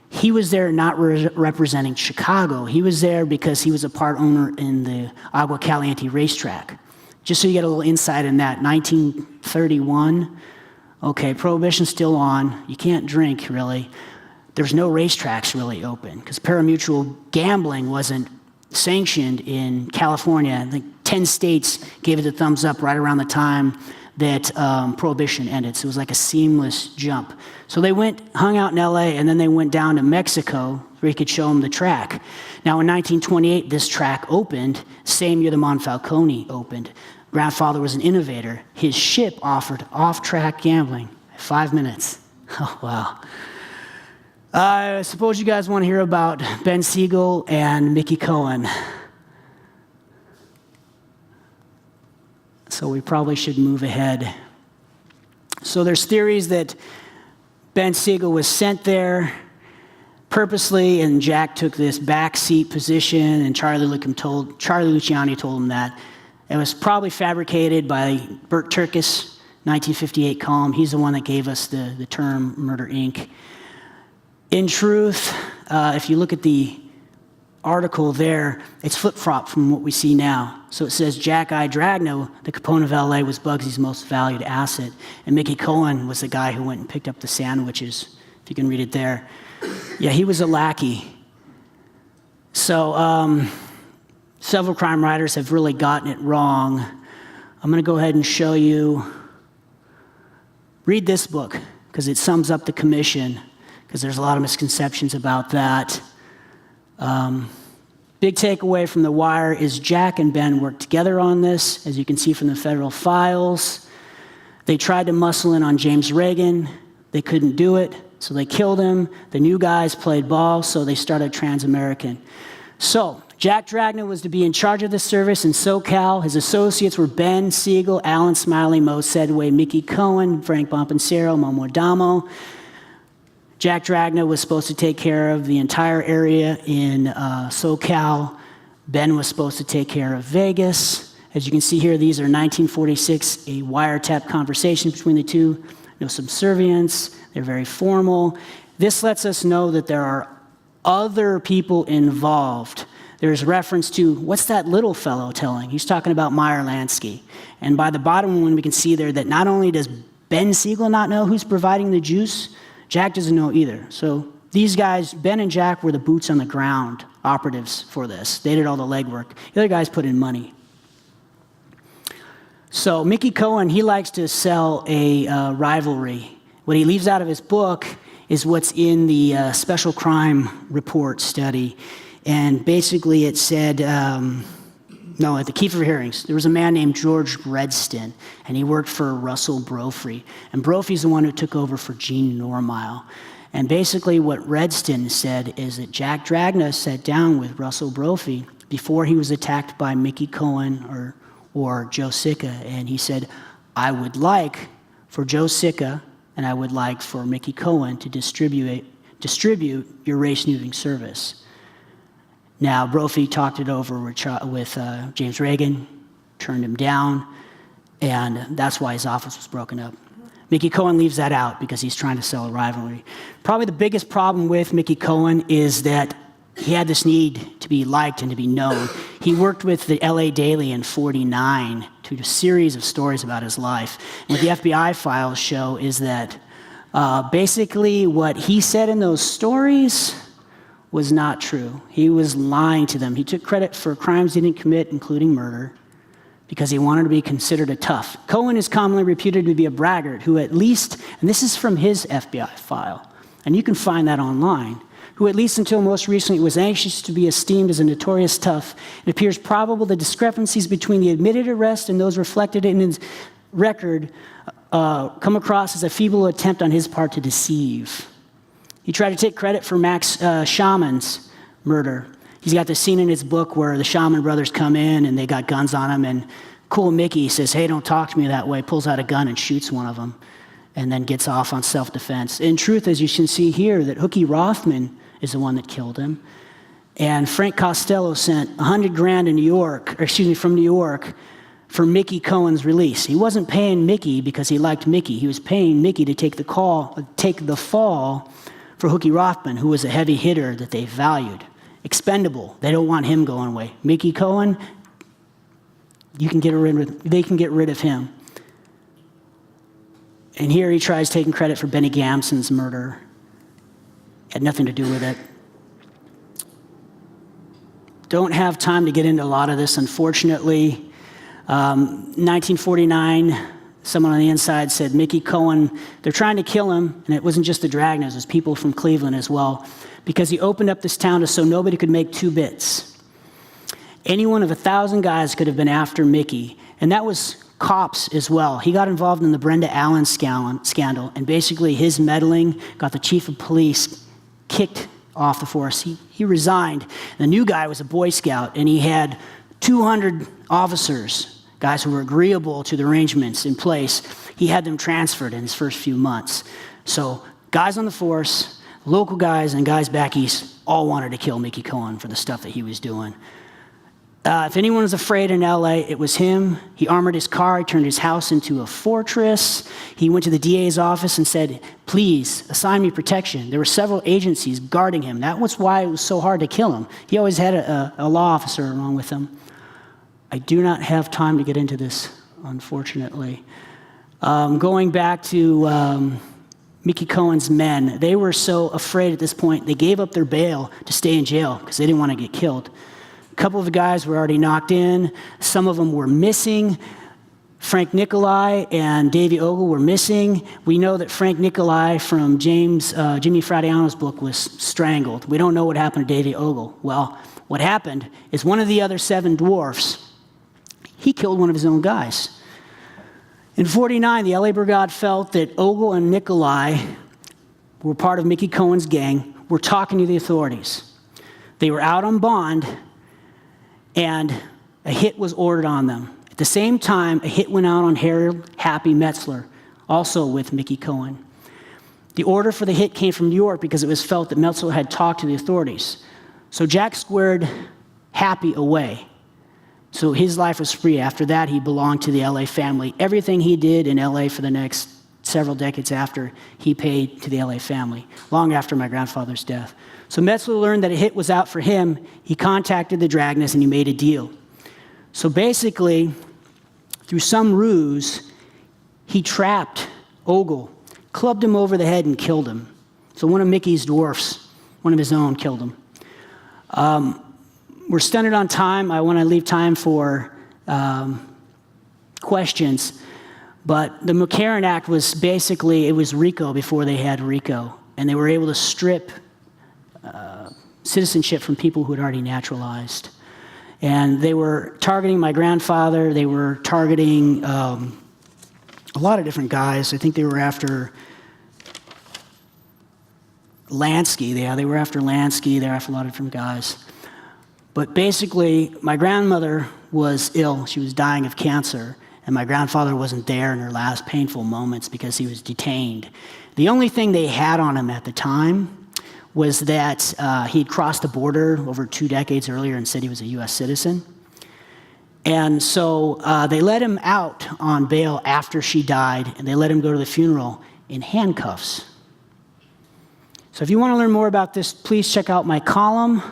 [SPEAKER 2] He was there not representing Chicago. He was there because he was a part owner in the Agua Caliente racetrack. Just so you get a little insight in that, 1931, okay, Prohibition's still on. You can't drink, really. There's no racetracks really open because parimutuel gambling wasn't sanctioned in California. I think 10 states gave it the thumbs up right around the time that Prohibition ended. So it was like a seamless jump. So they hung out in LA, and then they went down to Mexico where he could show them the track. Now in 1928, this track opened, same year the Monfalcone opened. Grandfather was an innovator. His ship offered off-track gambling. 5 minutes. Oh, wow. I suppose you guys want to hear about Ben Siegel and Mickey Cohen. So we probably should move ahead. So there's theories that Ben Siegel was sent there purposely, and Jack took this backseat position, and Charlie Luciani told him that. It was probably fabricated by Bert Turkis, 1958 column. He's the one that gave us the term Murder, Inc. In truth, if you look at the article there, it's flip-flop from what we see now. So it says Jack Dragna, the Capone of LA, was Bugsy's most valued asset, and Mickey Cohen was the guy who went and picked up the sandwiches, if you can read it there. Yeah, he was a lackey. So several crime writers have really gotten it wrong. I'm going to go ahead and show you. Read this book, because it sums up the commission, because there's a lot of misconceptions about that. Big takeaway from The Wire is Jack and Ben worked together on this, as you can see from the federal files. They tried to muscle in on James Regan. They couldn't do it, so they killed him. The new guys played ball, so they started Transamerican. So Jack Dragna was to be in charge of the service in SoCal. His associates were Ben Siegel, Alan Smiley, Mo Sedway, Mickey Cohen, Frank Bompensiero, Momo Adamo. Jack Dragna was supposed to take care of the entire area in SoCal. Ben was supposed to take care of Vegas. As you can see here, these are 1946, a wiretap conversation between the two. No subservience. They're very formal. This lets us know that there are other people involved. There's reference to, what's that little fellow telling? He's talking about Meyer Lansky. And by the bottom one, we can see there that not only does Ben Siegel not know who's providing the juice, Jack doesn't know either. So these guys, Ben and Jack, were the boots on the ground operatives for this. They did all the legwork. The other guys put in money. So Mickey Cohen, he likes to sell a rivalry. What he leaves out of his book is what's in the special crime report study. And basically it said, at the Kiefer hearings, there was a man named George Redston, and he worked for Russell Brophy. And Brophy's the one who took over for Gene Normile. And basically what Redston said is that Jack Dragna sat down with Russell Brophy before he was attacked by Mickey Cohen or Joe Sicca, and he said, I would like for Joe Sicca and I would like for Mickey Cohen to distribute your race-neuting service. Now, Brophy talked it over with James Regan, turned him down, and that's why his office was broken up. Mickey Cohen leaves that out because he's trying to sell a rivalry. Probably the biggest problem with Mickey Cohen is that he had this need to be liked and to be known. He worked with the LA Daily in '49 to do a series of stories about his life. And what the FBI files show is that basically what he said in those stories was not true. He was lying to them. He took credit for crimes he didn't commit, including murder, because he wanted to be considered a tough. Cohen is commonly reputed to be a braggart who at least, and this is from his FBI file, and you can find that online, who at least until most recently was anxious to be esteemed as a notorious tough, it appears probable the discrepancies between the admitted arrest and those reflected in his record come across as a feeble attempt on his part to deceive. He tried to take credit for Max Shaman's murder. He's got this scene in his book where the Shaman brothers come in and they got guns on them, and Cool Mickey says, "Hey, don't talk to me that way," pulls out a gun and shoots one of them, and then gets off on self-defense. In truth, as you can see here, that Hookie Rothman is the one that killed him. And Frank Costello sent $100,000 from New York for Mickey Cohen's release. He wasn't paying Mickey because he liked Mickey. He was paying Mickey to take the fall for Hookie Rothman, who was a heavy hitter that they valued. Expendable. They don't want him going away. Mickey Cohen, they can get rid of him. And here he tries taking credit for Benny Gamson's murder. Had nothing to do with it. Don't have time to get into a lot of this, unfortunately. 1949, someone on the inside said, Mickey Cohen, they're trying to kill him, and it wasn't just the Dragnas, it was people from Cleveland as well, because he opened up this town so nobody could make 2 bits. Any one of 1,000 guys could have been after Mickey, and that was cops as well. He got involved in the Brenda Allen scandal, and basically his meddling got the chief of police kicked off the force. He resigned. The new guy was a Boy Scout, and he had 200 officers, guys who were agreeable to the arrangements in place. He had them transferred in his first few months. So guys on the force, local guys and guys back east, all wanted to kill Mickey Cohen for the stuff that he was doing. If anyone was afraid in LA, it was him. He armored his car, he turned his house into a fortress. He went to the DA's office and said, please, assign me protection. There were several agencies guarding him. That was why it was so hard to kill him. He always had a law officer along with him. I do not have time to get into this, unfortunately. Going back to Mickey Cohen's men, they were so afraid at this point, they gave up their bail to stay in jail because they didn't want to get killed. A couple of the guys were already knocked in. Some of them were missing. Frank Nicolai and Davey Ogle were missing. We know that Frank Nicolai from Jimmy Fradiano's book was strangled. We don't know what happened to Davey Ogle. Well, what happened is one of the other Seven Dwarfs, he killed one of his own guys. In 1949, the LA Brigade felt that Ogle and Nicolai were part of Mickey Cohen's gang, were talking to the authorities. They were out on bond, and a hit was ordered on them. At the same time, a hit went out on Harold Happy Metzler, also with Mickey Cohen. The order for the hit came from New York because it was felt that Metzler had talked to the authorities. So Jack squared Happy away. So his life was free. After that, he belonged to the LA family. Everything he did in LA for the next several decades after, he paid to the LA family, long after my grandfather's death. So Metzler learned that a hit was out for him. He contacted the Dragnas and he made a deal. So basically, through some ruse, he trapped Ogle, clubbed him over the head and killed him. So one of Mickey's dwarfs, one of his own, killed him. We're stunted on time. I want to leave time for questions. But the McCarran Act was basically, it was RICO before they had RICO. And they were able to strip citizenship from people who had already naturalized. And they were targeting my grandfather. They were targeting a lot of different guys. I think they were after Lansky. Yeah, they were after Lansky. They were after a lot of different guys. But basically, my grandmother was ill. She was dying of cancer. And my grandfather wasn't there in her last painful moments because he was detained. The only thing they had on him at the time was that he'd crossed the border over 2 decades earlier and said he was a U.S. citizen. And so they let him out on bail after she died, and they let him go to the funeral in handcuffs. So if you want to learn more about this, please check out my column.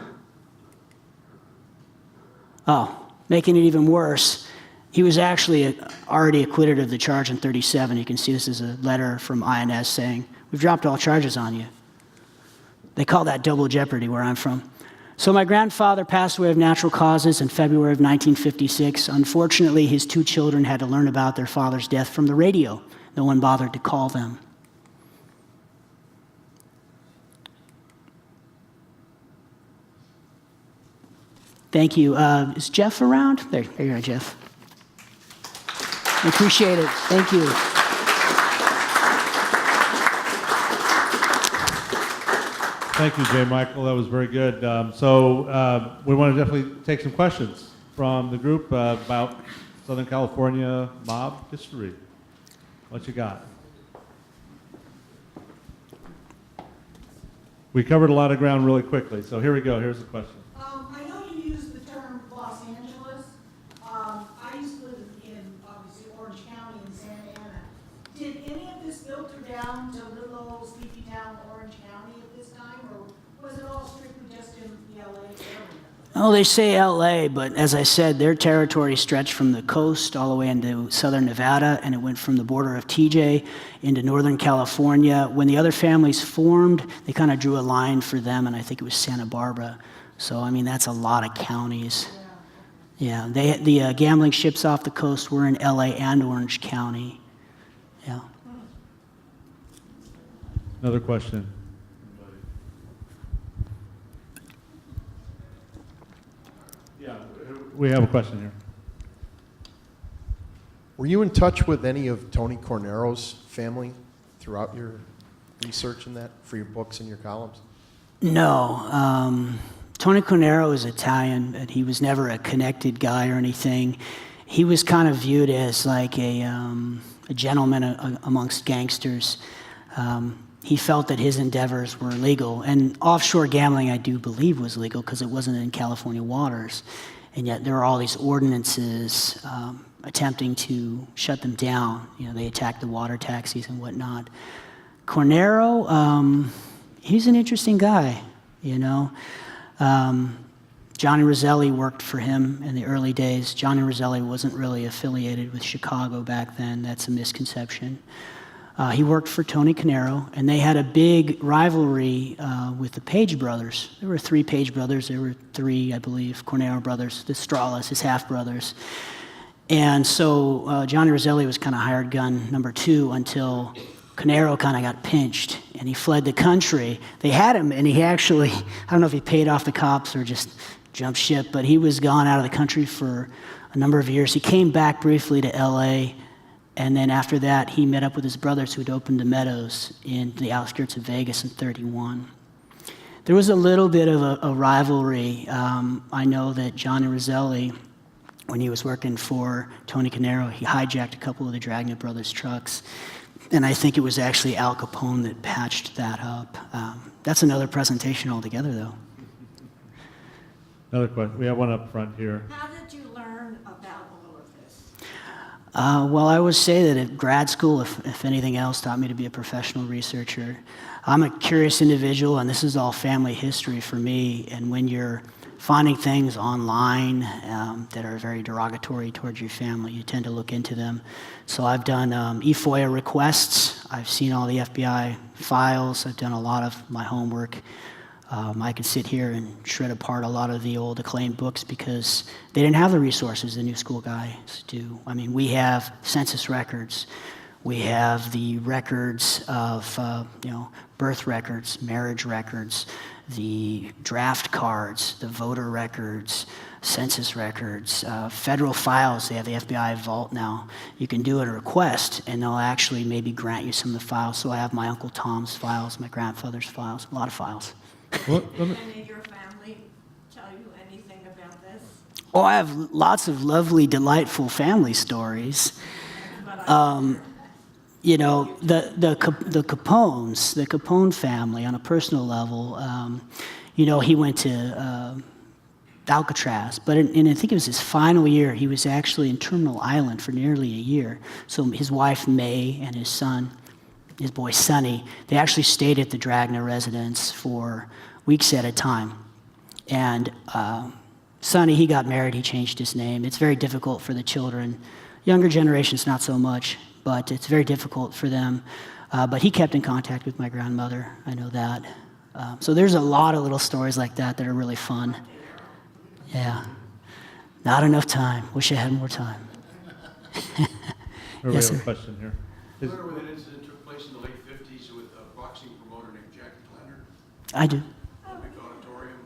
[SPEAKER 2] Oh, making it even worse, he was actually already acquitted of the charge in 1937. You can see this is a letter from INS saying, we've dropped all charges on you. They call that double jeopardy where I'm from. So my grandfather passed away of natural causes in February of 1956. Unfortunately, his 2 children had to learn about their father's death from the radio. No one bothered to call them. Thank you. Is Jeff around? There you go, Jeff. I appreciate it. Thank you.
[SPEAKER 1] Thank you, J. Michael. That was very good. We want to definitely take some questions from the group about Southern California mob history. What you got? We covered a lot of ground really quickly, so here we go. Here's the question.
[SPEAKER 4] I know you use the term Los Angeles. I used to live in, obviously, Orange County in Santa Ana. Did any of this filter down to little old sleepy town Orange County at this time, or was it all strictly just in the LA area?
[SPEAKER 2] Oh, they say LA, but as I said, their territory stretched from the coast all the way into southern Nevada, and it went from the border of TJ into northern California. When the other families formed, they kind of drew a line for them, and I think it was Santa Barbara. So, I mean, that's a lot of counties. Yeah, the gambling ships off the coast were in LA and Orange County. Yeah.
[SPEAKER 1] Another question. Yeah, we have a question here.
[SPEAKER 5] Were you in touch with any of Tony Cornero's family throughout your research in that for your books and your columns?
[SPEAKER 2] No. Tony Cornero is Italian, but he was never a connected guy or anything. He was kind of viewed as like a gentleman amongst gangsters. He felt that his endeavors were legal. And offshore gambling, I do believe, was legal because it wasn't in California waters. And yet there were all these ordinances attempting to shut them down. You know, they attacked the water taxis and whatnot. Cornero, he's an interesting guy, you know. Johnny Roselli worked for him in the early days. Johnny Roselli wasn't really affiliated with Chicago back then. That's a misconception. He worked for Tony Cornero, and they had a big rivalry with the Page brothers. There were 3 Page brothers. There were 3, I believe, Cornero brothers, the Straulas, his half-brothers. And so Johnny Roselli was kind of hired gun number 2 until Cornero kind of got pinched, and he fled the country. They had him, and he actually, I don't know if he paid off the cops or just jumped ship, but he was gone out of the country for a number of years. He came back briefly to L.A., and then after that, he met up with his brothers who had opened the Meadows in the outskirts of Vegas in '31. There was a little bit of a rivalry. I know that Johnny Roselli, when he was working for Tony Cornero, he hijacked a couple of the Dragna brothers' trucks. And I think it was actually Al Capone that patched that up. That's another presentation altogether, though.
[SPEAKER 1] Another question. We have one up front here.
[SPEAKER 4] How did you learn about all of this?
[SPEAKER 2] Well, I would say that at grad school, if anything else, taught me to be a professional researcher. I'm a curious individual, and this is all family history for me. And when you're finding things online that are very derogatory towards your family, you tend to look into them. So I've done eFOIA requests. I've seen all the FBI files. I've done a lot of my homework. I could sit here and shred apart a lot of the old acclaimed books because they didn't have the resources the new school guys do. I mean, we have census records. We have the records of, birth records, marriage records, the draft cards, the voter records, census records, federal files. They have the FBI vault now. You can do a request, and they'll actually maybe grant you some of the files. So I have my Uncle Tom's files, my grandfather's files, a lot of files.
[SPEAKER 4] Did any of your family tell you anything about this?
[SPEAKER 2] Oh, I have lots of lovely, delightful family stories. The Capones, the Capone family, on a personal level, he went to Alcatraz, but I think it was his final year. He was actually in Terminal Island for nearly a year. So his wife, May, and his son, his boy, Sonny, they actually stayed at the Dragna residence for weeks at a time. And Sonny, he got married, he changed his name. It's very difficult for the children. Younger generations, not so much, but it's very difficult for them. But he kept in contact with my grandmother, I know that. So there's a lot of little stories like that that are really fun. Yeah. Not enough time. Wish I had more time.
[SPEAKER 1] We
[SPEAKER 2] Yes,
[SPEAKER 1] have a
[SPEAKER 2] sir.
[SPEAKER 1] question here.
[SPEAKER 6] Remember when that incident took place in the late 50s with a boxing promoter named Jack Dragna?
[SPEAKER 2] I do.
[SPEAKER 6] Big auditorium,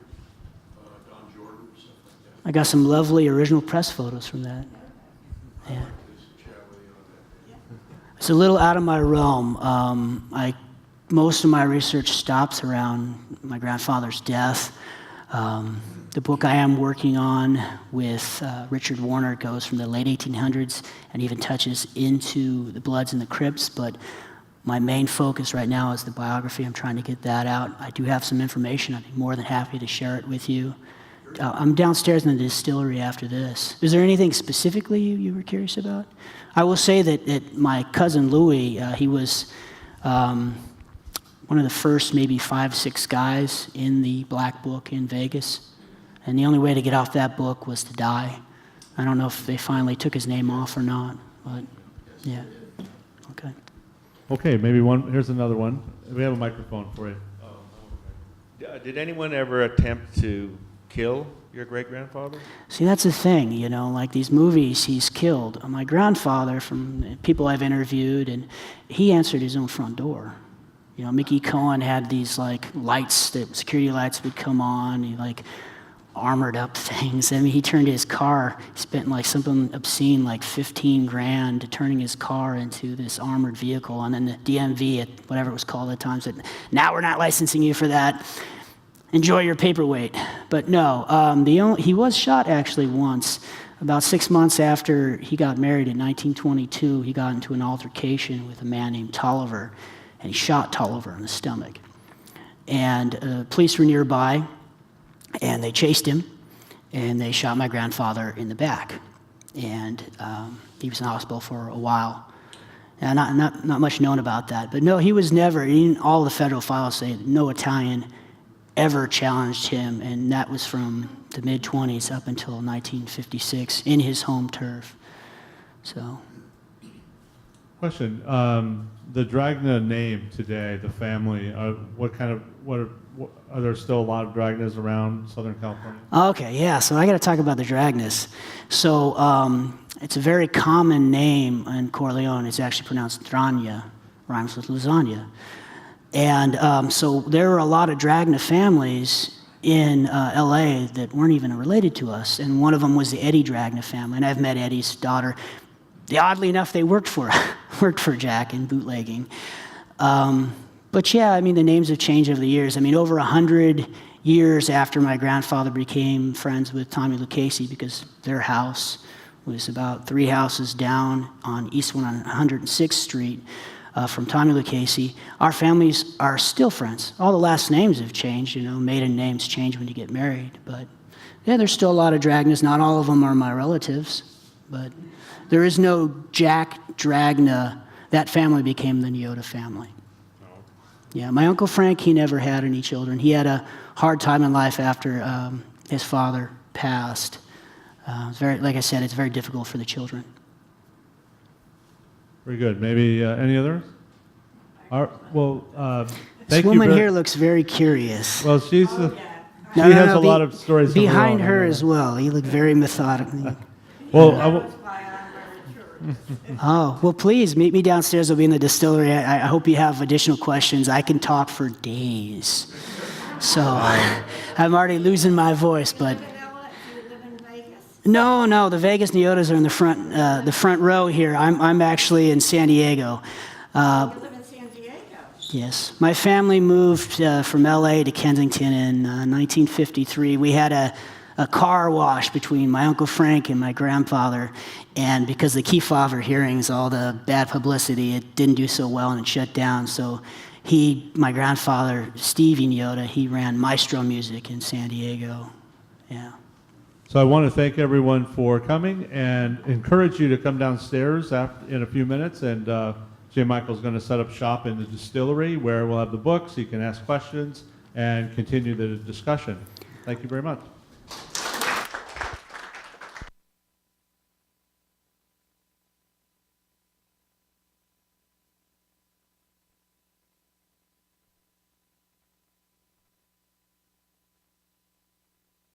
[SPEAKER 6] Don Jordan, stuff like
[SPEAKER 2] I got some lovely original press photos from that. Yeah. It's a little out of my realm. Most of my research stops around my grandfather's death. The book I am working on with Richard Warner goes from the late 1800s and even touches into the Bloods and the Crips, but my main focus right now is the biography. I'm trying to get that out. I do have some information. I'd be more than happy to share it with you. I'm downstairs in the distillery after this. Is there anything specifically you were curious about? I will say that my cousin Louis, he was one of the first maybe 5, 6 guys in the Black Book in Vegas. And the only way to get off that book was to die. I don't know if they finally took his name off or not, but yeah. Okay.
[SPEAKER 1] Okay, maybe here's another one. We have a microphone for you.
[SPEAKER 7] Did anyone ever attempt to kill your great-grandfather?
[SPEAKER 2] See, that's the thing, you know, like these movies he's killed. My grandfather, from people I've interviewed, and he answered his own front door. You know, Mickey Cohen had these like lights, that security lights would come on, he like armored up things. I mean, he turned his car, he spent like something obscene, like 15 grand turning his car into this armored vehicle. And then the DMV, at whatever it was called at the time, said, now we're not licensing you for that. Enjoy your paperweight. But no, he was shot actually once. About 6 months after he got married in 1922, he got into an altercation with a man named Tolliver, and he shot Tolliver in the stomach. And police were nearby, and they chased him, and they shot my grandfather in the back. And he was in the hospital for a while. Now, not much known about that. But no, he was never, all the federal files say no Italian ever challenged him, and that was from the mid-20s up until 1956 in his home turf. So.
[SPEAKER 1] Question. The Dragna name today, the family, are there still a lot of Dragnas around Southern California?
[SPEAKER 2] Okay, yeah, so I got to talk about the Dragnas. So it's a very common name in Corleone. It's actually pronounced Dragna, rhymes with lasagna. And so there were a lot of Dragna families in LA that weren't even related to us, and one of them was the Eddie Dragna family, and I've met Eddie's daughter. Oddly enough, they worked for Jack in bootlegging. But yeah, I mean, the names have changed over the years. I mean, over 100 years after my grandfather became friends with Tommy Lucchese, because their house was about 3 houses down on East 106th Street from Tommy Lucchese, our families are still friends. All the last names have changed, you know, maiden names change when you get married. But yeah, there's still a lot of Dragnas. Not all of them are my relatives, but there is no Jack Dragna. That family became the Niotta family. Yeah, my Uncle Frank, he never had any children. He had a hard time in life after his father passed. It's like I said, it's very difficult for the children.
[SPEAKER 1] Very good. Maybe any others?
[SPEAKER 2] This woman here looks very curious.
[SPEAKER 1] Well, she has a lot of stories
[SPEAKER 2] behind her as well. You look very methodical.
[SPEAKER 1] Well,
[SPEAKER 2] Oh, well, please meet me downstairs. I'll be in the distillery. I hope you have additional questions. I can talk for days. So I'm already losing my voice, but. No, the Vegas Niottas are in the front row here. I'm actually in San Diego.
[SPEAKER 4] You live in San Diego?
[SPEAKER 2] Yes. My family moved from LA to Kensington in 1953. We had a car wash between my Uncle Frank and my grandfather, and because of the Kefauver hearings, all the bad publicity, it didn't do so well and it shut down. So my grandfather, Stevie Niotta, he ran Maestro Music in San Diego. Yeah.
[SPEAKER 1] So I want to thank everyone for coming and encourage you to come downstairs in a few minutes, and J. Michael's going to set up shop in the distillery where we'll have the books. You can ask questions and continue the discussion. Thank you very much.